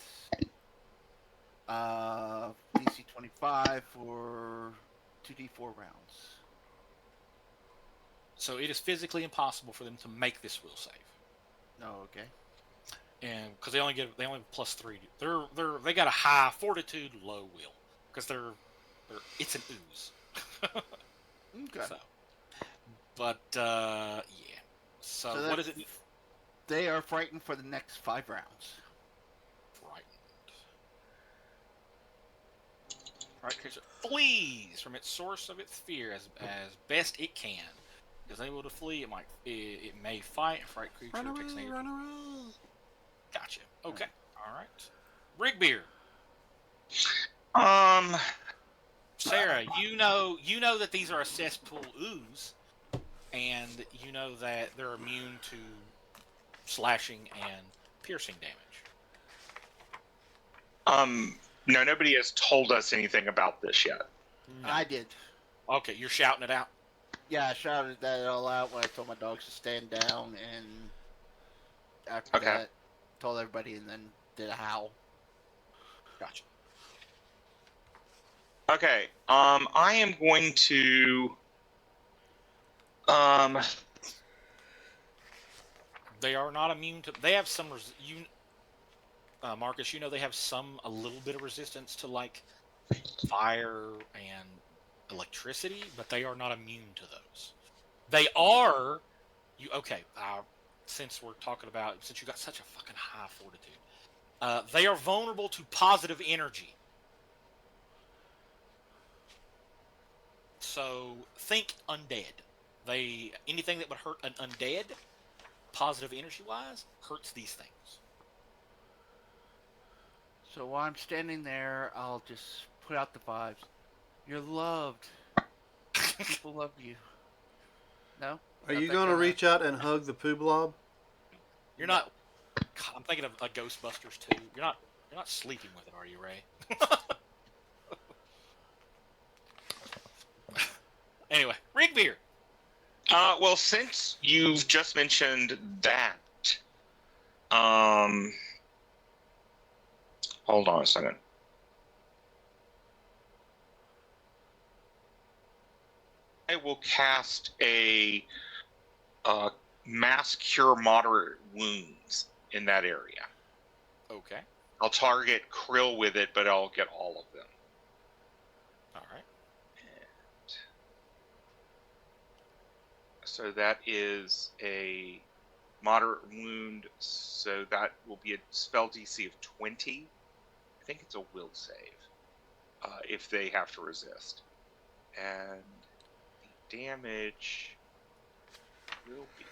DC 25 for 2d4 rounds. So it is physically impossible for them to make this will save, No, okay. and because they only have +3. They got a high fortitude, low will, because it's an ooze. Okay. So, but yeah. So So what is it? they are frightened for the next 5 rounds. Frightened. Right creature flees from its source of its fear as best it can. Is able to flee. It may fight. Fright creature Run takes away, negative. run away. Gotcha. Okay. All right. Rigbeer. Um, Sarah, you know that these are a cesspool ooze, and you know that they're immune to slashing and piercing damage. no, nobody has told us anything about this yet. No. I did. Okay, you're shouting it out. Yeah, I shouted that all out when I told my dogs to stand down, and after Okay. that, told everybody, and then did a howl. Gotcha. Okay. I am going to. Um, They are not immune to. They have some. Marcus, you know they have a little bit of resistance to like fire and electricity, but they are not immune to those. They are. You okay? Since we're talking about, since you got such a fucking high fortitude, they are vulnerable to positive energy. So think undead. Anything that would hurt an undead, positive energy wise, hurts these things. So while I'm standing there, I'll just put out the vibes. You're loved. People love you. No? Are Not you that going to kinda... reach out and hug the poo blob? You're No. not. God, I'm thinking of a Ghostbusters too. You're not. You're not sleeping with it, are you, Ray? Anyway, Rigbeer. well, since you've just mentioned that, um, hold on a second. I will cast a mass cure moderate wounds in that area. Okay. I'll target Krill with it, but I'll get all of them. All right. So that is a moderate wound. So that will be a spell DC of 20. I think it's a will save if they have to resist. And the damage will be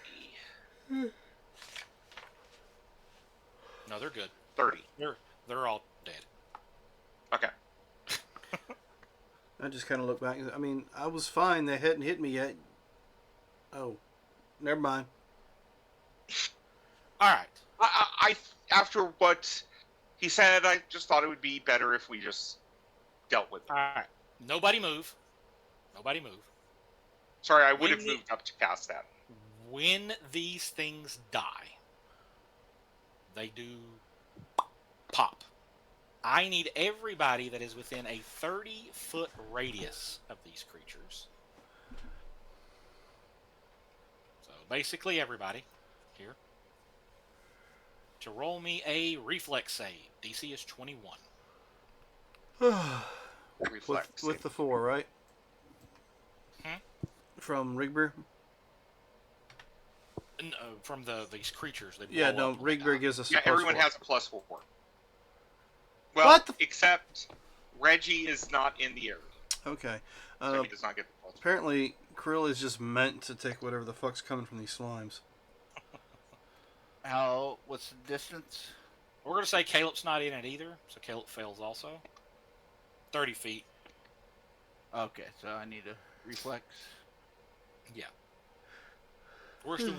No, they're good. 30. They're all dead. Okay. I just kind of look back. I mean, I was fine. They hadn't hit me yet. Oh, never mind. All right. I after what he said, I just thought it would be better if we just dealt with it. All right. Nobody move. Nobody move. Sorry, I would have moved up to cast that. When these things die, they do pop. I need everybody that is within a 30-foot radius of these creatures. So basically everybody here to roll me a reflex save. DC is 21. Reflex. with the 4, right? from Rigby. From these creatures. They blow Yeah, no, up when they Rigby die. gives us Yeah, a plus everyone 4. has a +4. Well, What the except Reggie is not in the area, Okay. so he does not get the +4. Apparently, Krill is just meant to take whatever the fuck's coming from these slimes. What's the distance? We're gonna say Caleb's not in it either, so Caleb fails also. 30 feet. Okay, so I need a reflex. Yeah. We're just doing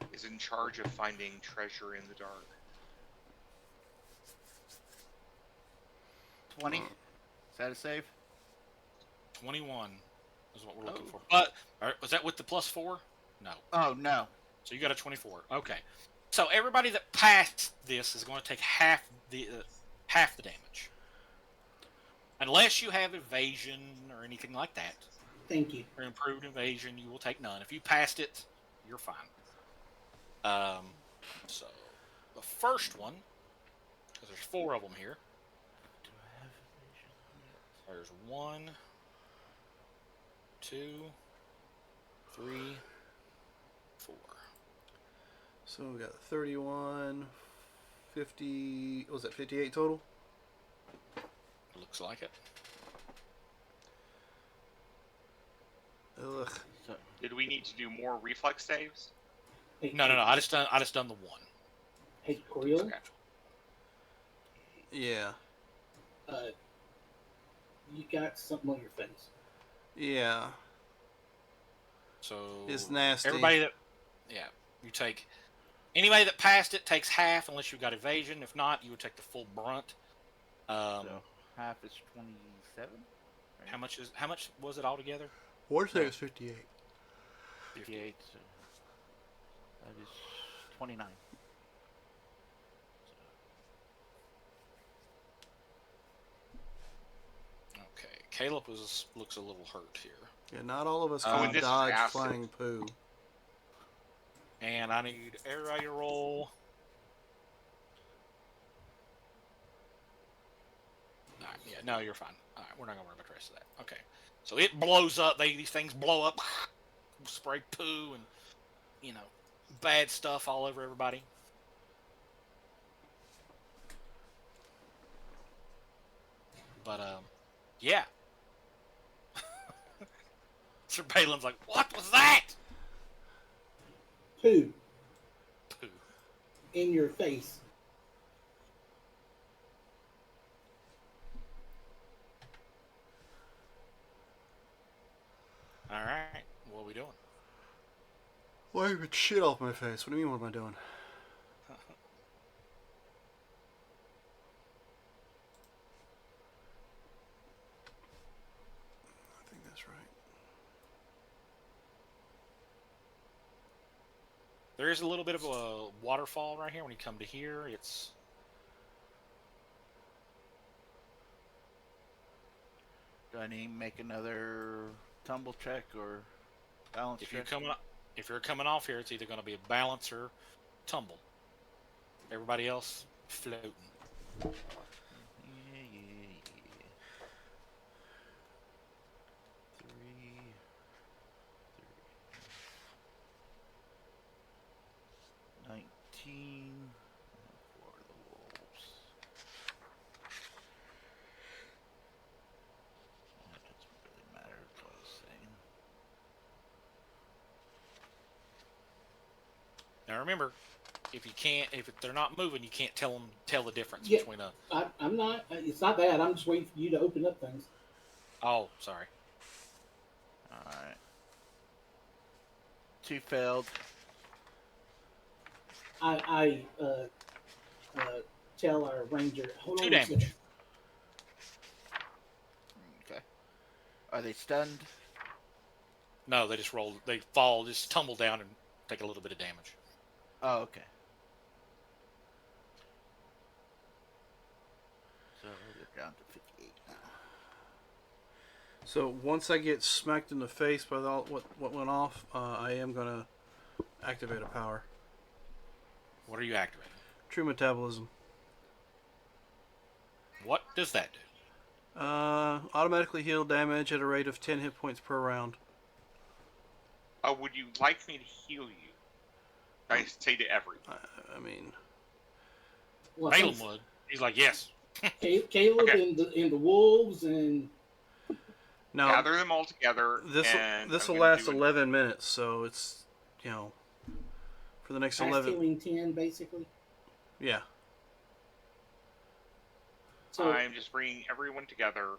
one. Is in charge of finding treasure in the dark. 20. Is that a save? 21 is what we're looking for. But was that with the +4? No. Oh no. So you got a 24. Okay. So everybody that passed this is going to take half the damage, unless you have evasion or anything like that. Thank you. Or improved evasion, you will take none. If you passed it, you're fine. So the first one, because there's 4 of them here. Do I have evasion? There's 1, 2, 3, 4. So we got 31, 50. What was that 58 total? Looks like it. Ugh. So, Did we need to do more reflex saves? Hey, No. I just done the 1. Hey, Coriel, Okay. Yeah. you got something on your face. Yeah. So It's nasty. Everybody that, you take. Anybody that passed it takes half, unless you've got evasion. If not, you would take the full brunt. so half is 27. Right? How much was it altogether? War say it's 58. 58. So that is 29. Okay, Caleb looks a little hurt here, Yeah, not all of us Oh, can and this is dodge acid. flying poo. and I need everybody to roll. All right, yeah, no, you're fine. All right, we're not gonna worry about the rest of that. Okay, so it blows up. These things blow up, spray poo, and bad stuff all over everybody. But yeah. Sir Balin's like, what was that? Poo Poo. in your face. All right, what are we doing? Wiping shit off my face. What do you mean, what am I doing? I think that's right. There is a little bit of a waterfall right here. When you come to here, it's Do I need to make another tumble check or balance if check? you're coming off here, it's either going to be a balance or tumble. Everybody else floating. Yeah. 3. 19. For the wolves. That doesn't really matter. It's all the same. Now remember, if they're not moving, you can't tell the difference Yeah. between a. I'm not. It's not bad. I'm just waiting for you to open up things. Oh, sorry. Alright. 2 failed. I tell our ranger. Hold 2 on a damage. second. Okay. Are they stunned? No, they just roll. They fall, just tumble down and take a little bit of damage. Oh, okay. So they're down to 58 now. So once I get smacked in the face by what went off, I am gonna activate a power. What are you activating? True metabolism. What does that do? Automatically heal damage at a rate of 10 hit points per round. Would you like me to heal you? I say to everyone. I mean, Well, Balaam thanks, would. He's like, yes. Caleb Okay. and the wolves and now Gather them all together, and this I'm will going to last do 11 minutes, so it's for the next fast 11. healing 10, basically. Yeah. So I'm just bringing everyone together,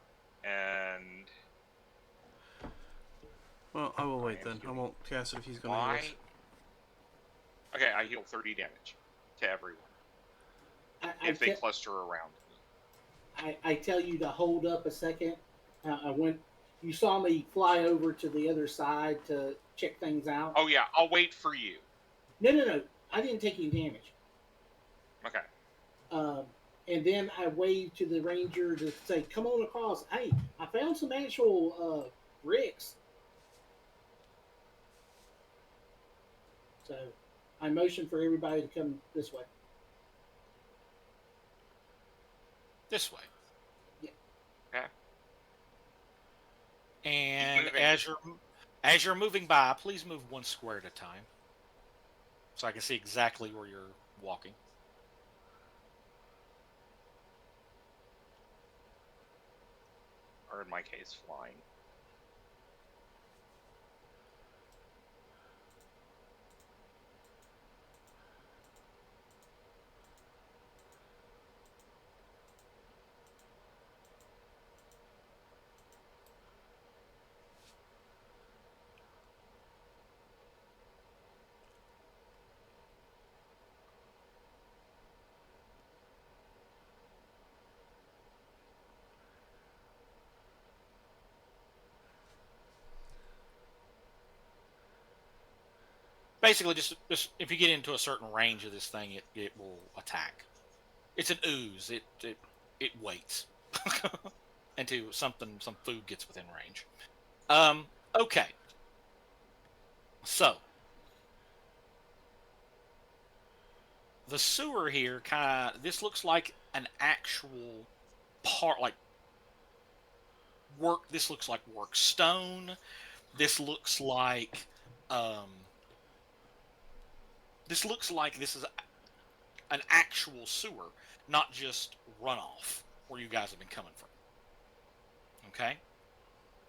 and Well, I will wait am then. I healing. won't cast it if he's going to heal Why? us. Okay, I heal 30 damage to everyone I if they cluster around me. I tell you to hold up a second. I went. You saw me fly over to the other side to check things out. Oh yeah, I'll wait for you. No. I didn't take any damage. Okay. Um, and then I waved to the ranger to say, "Come on across. Hey, I found some actual bricks." So I motioned for everybody to come this way. This way. Yeah. Okay. And moving. as you're moving by, please move 1 square at a time, so I can see exactly where you're walking. Or in my case, flying. Basically, just if you get into a certain range of this thing, it will attack. It's an ooze. It waits until some food gets within range. Okay. So the sewer here this looks like an actual part, like work. This looks like work stone. This looks like this is an actual sewer, not just runoff where you guys have been coming from. Okay.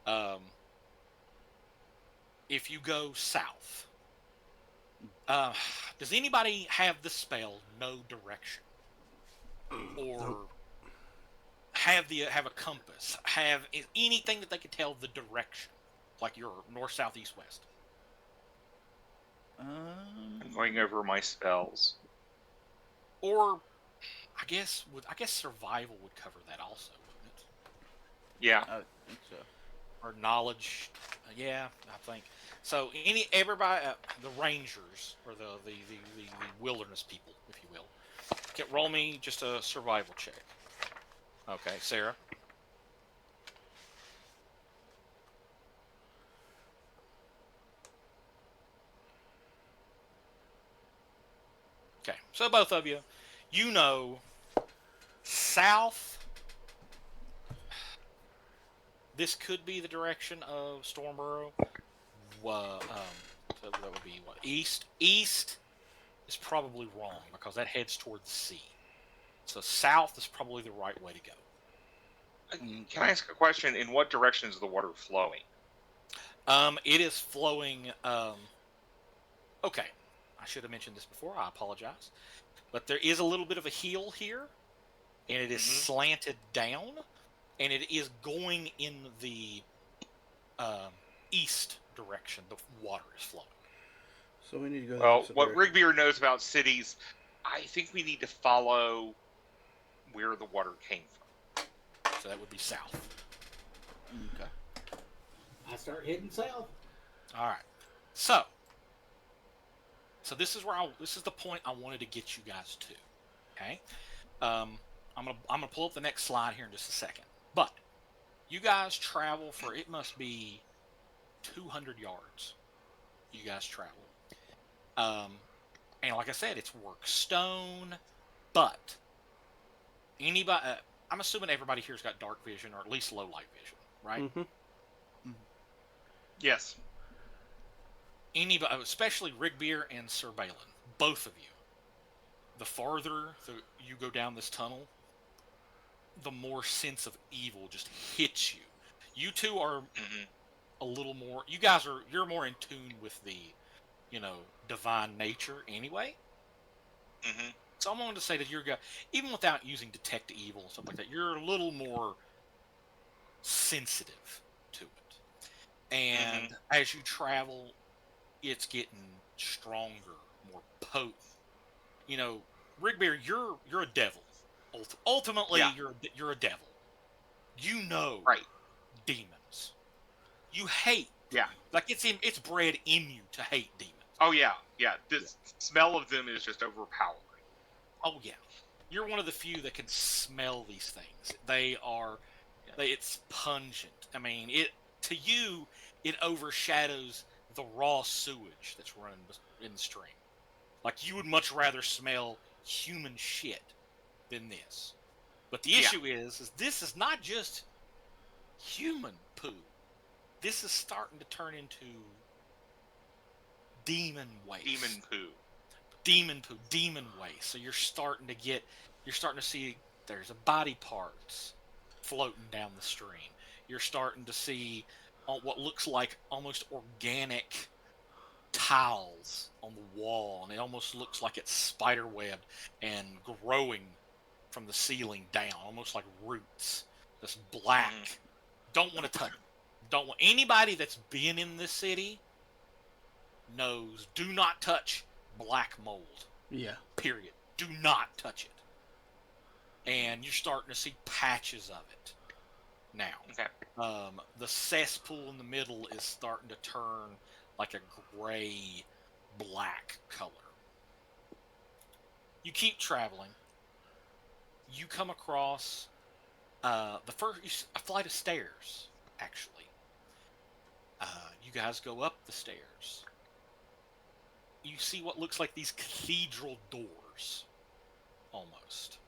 Um, if you go south, does anybody have the spell Know Direction, or have a compass, have anything that they could tell the direction, like your north, south, east, west? I'm going over my spells. Or I guess survival would cover that also, wouldn't it? Yeah. I think so. Or knowledge. Yeah, I think so. Everybody, the rangers or the wilderness people, if you will, can roll me just a survival check. Okay, Sarah. Okay, so both of you, south. This could be the direction of Stormborough. So that would be what? East. East is probably wrong because that heads toward the sea. So south is probably the right way to go. Can I ask a question? In what direction is the water flowing? It is flowing. Okay, I should have mentioned this before. I apologize, but there is a little bit of a heel here, and it is slanted down, and it is going in the east direction. The water is flowing. So we need to go. Well, what Rigbeer knows about cities, I think we need to follow where the water came from. So that would be south. Okay. I start heading south. All right. So this is this is the point I wanted to get you guys to. Okay. I'm gonna pull up the next slide here in just a second. But you guys travel for, it must be 200 yards. You guys travel. And like I said, it's work stone, but anybody, I'm assuming everybody here's got dark vision, or at least low light vision, right? Mm-hmm. Yes. anybody, especially Rigbeer and Sir Balin, both of you, the farther you go down this tunnel, the more sense of evil just hits you. You two are a little more. You're more in tune with the, divine nature anyway. So I'm going to say that even without using detect evil and stuff like that, you're a little more sensitive to it. And as you travel, it's getting stronger, more potent. Rigbeer, you're a devil. Ultimately, Yeah. you're a devil. You know Right. demons. You hate. Yeah. Like it's bred in you to hate demons. Oh yeah. Yeah. The smell of them is just overpowering. Oh yeah. You're one of the few that can smell these things. It's pungent. I mean, to you it overshadows the raw sewage that's running in the stream. Like you would much rather smell human shit than this. But the issue is this is not just human poo. This is starting to turn into demon waste. Demon poo. Demon poo, demon waste. So you're starting to see there's a body parts floating down the stream. You're starting to see what looks like almost organic tiles on the wall, and it almost looks like it's spiderwebbed and growing from the ceiling down, almost like roots. This black. Don't want to touch it. Don't want anybody that's been in this city knows. Do not touch black mold. Yeah. Period. Do not touch it. And you're starting to see patches of it now. Okay. The cesspool in the middle is starting to turn like a gray black color. You keep traveling. You come across a flight of stairs, actually. You guys go up the stairs. You see what looks like these cathedral doors, almost.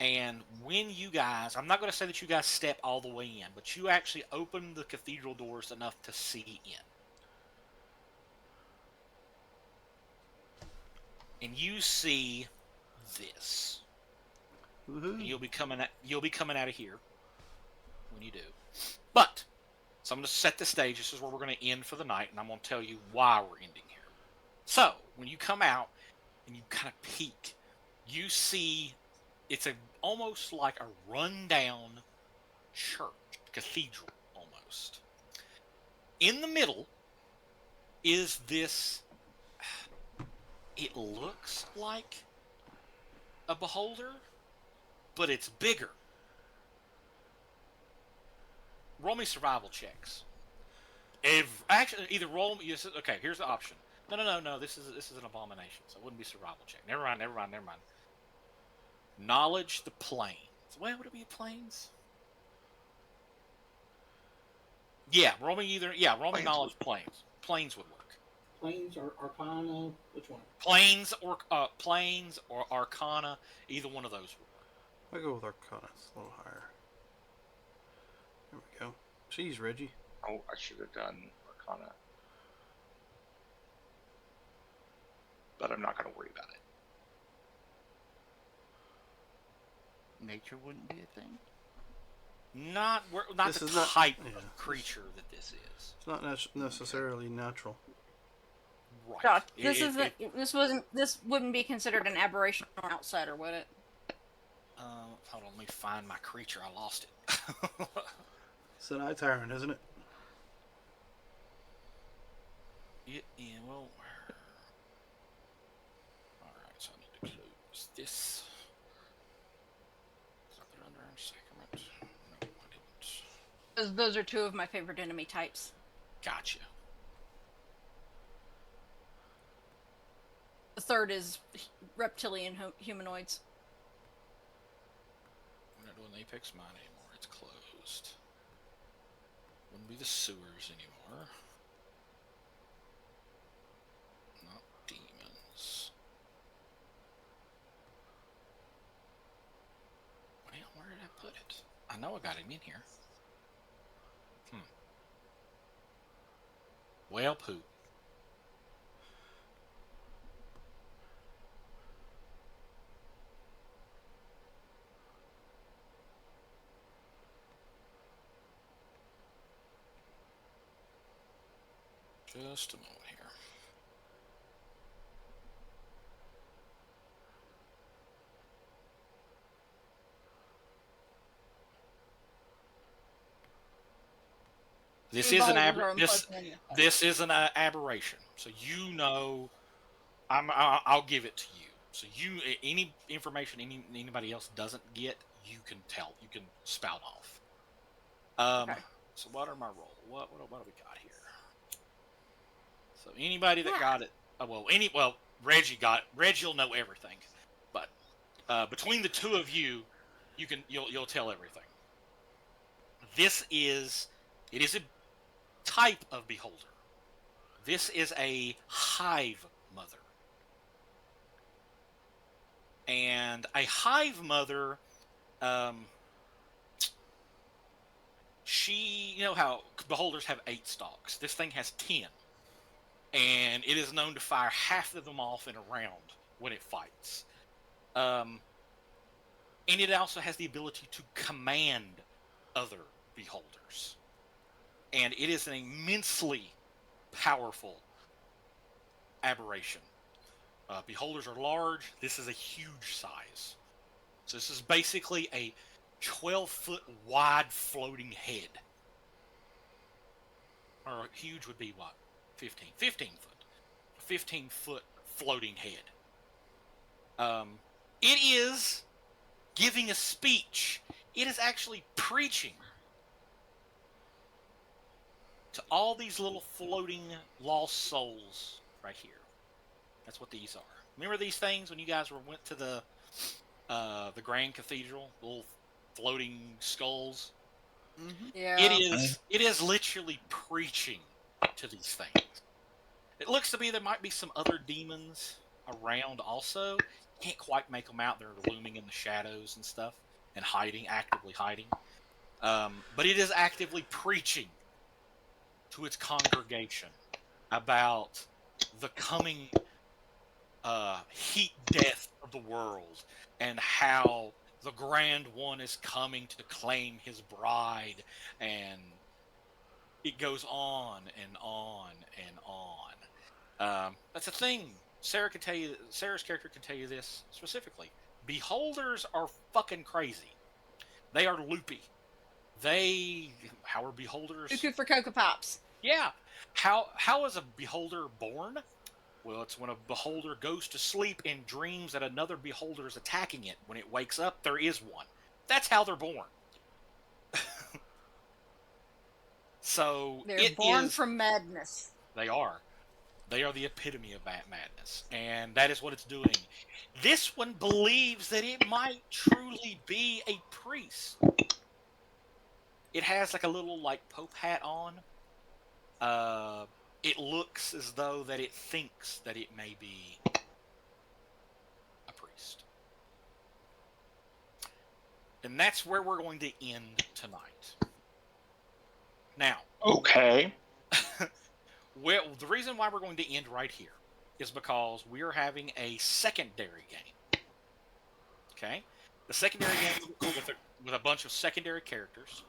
And when you guys, I'm not going to say that you guys step all the way in, but you actually open the cathedral doors enough to see in. And you see this. And you'll be coming out of here when you do. But so I'm going to set the stage. This is where we're going to end for the night, and I'm going to tell you why we're ending here. So when you come out and you kind of peek, you see it's almost like a rundown church, cathedral almost. In the middle is this. It looks like a beholder, but it's bigger. Roll me survival checks. Actually, either roll me. Okay, here's the option. No. This is an abomination, so it wouldn't be survival check. Never mind. Knowledge the plains. Well, would it be plains? Yeah, roll me knowledge plains. Plains would work. Plains or Arcana? Which one? Plains or Arcana. Either one of those would work. I'll go with Arcana. It's a little higher. There we go. Jeez, Reggie. Oh, I should have done Arcana. But I'm not going to worry about it. Nature wouldn't be a thing. Not This the is not- type yeah. of creature that this is. It's not necessarily natural. Right. Josh, this wouldn't be considered an aberration or outsider, would it? Hold on, let me find my creature. I lost it. It's an eye tyrant, isn't it? Yeah, well. Alright, so I need to close this. Is that under sacrament? No, I didn't. Those are two of my favorite enemy types. Gotcha. The third is reptilian humanoids. We're not doing the Apex Mine anymore. It's closed. Wouldn't be the sewers anymore. Not demons. Well, where did I put it? I know I got him in here. Well, poop. Just a moment here. This Any is an beholders are this unpleasant in your face. this is an aberration. So I'll give it to you. So any information anybody else doesn't get, you can tell. You can spout off. Okay. So what are my roll? What do we got here? So anybody that Yeah. got it, Reggie'll know everything, but between the two of you, you'll tell everything. It is a type of beholder. This is a hive mother. And a hive mother, you know how beholders have 8 stalks. This thing has 10. And it is known to fire half of them off in a round when it fights. And it also has the ability to command other beholders. And it is an immensely powerful aberration. Beholders are large. This is a huge size. So this is basically a 12-foot wide floating head. Or huge would be what? 15 foot. A 15-foot floating head. It is giving a speech. It is actually preaching to all these little floating lost souls right here. That's what these are. Remember these things when you guys went to the Grand Cathedral, little floating skulls? Mm-hmm. Yeah. It is literally preaching to these things. It looks to be there might be some other demons around also. Can't quite make them out. They're looming in the shadows and stuff and actively hiding. But it is actively preaching to its congregation about the coming heat death of the world and how the Grand One is coming to claim his bride, and it goes on and on and on. That's a thing. Sarah's character can tell you this specifically. Beholders are fucking crazy. They are loopy. How are beholders? Cuckoo for Cocoa Pops. Yeah. How is a beholder born? Well, it's when a beholder goes to sleep and dreams that another beholder is attacking it. When it wakes up, there is one. That's how they're born. So They're born from madness. They are. They are the epitome of madness, and that is what it's doing. This one believes that it might truly be a priest. It has like a little Pope hat on. It looks as though that it thinks that it may be a priest. And that's where we're going to end tonight. Now. Okay. Well, the reason why we're going to end right here is because we are having a secondary game. Okay? The secondary game with a bunch of secondary characters.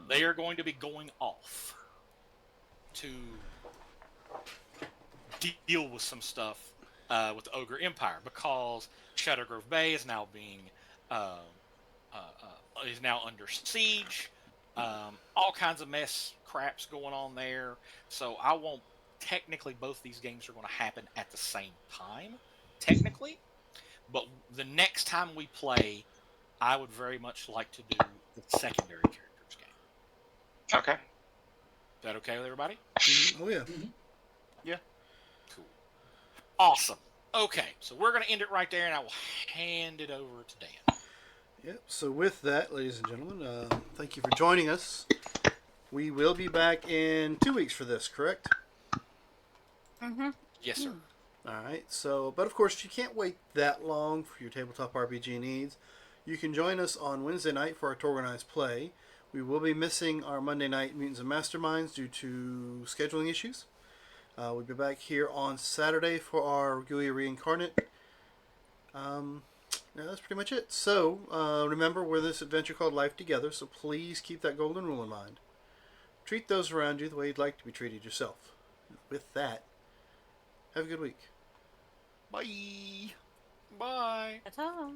They are going to be going off to deal with some stuff with the Ogre Empire, because Shadowgrove Bay is now under siege. All kinds of craps going on there. So I won't. Technically, both these games are going to happen at the same time. Technically, but the next time we play, I would very much like to do the secondary characters game. Okay. Is that okay with everybody? Oh yeah. Mm-hmm. Yeah. Cool. Awesome. Okay, so we're going to end it right there, and I will hand it over to Dan. Yep. So with that, ladies and gentlemen, thank you for joining us. We will be back in 2 weeks for this, correct? Mm-hmm. Yes, sir. All right. So, but of course, if you can't wait that long for your tabletop RPG needs, you can join us on Wednesday night for our organized play. We will be missing our Monday night Mutants and Masterminds due to scheduling issues. We'll be back here on Saturday for our GUI Reincarnate. Yeah, that's pretty much it. So, remember, we're this adventure called Life Together, so please keep that golden rule in mind. Treat those around you the way you'd like to be treated yourself. with that, have a good week. Bye. Bye. Ta-ta.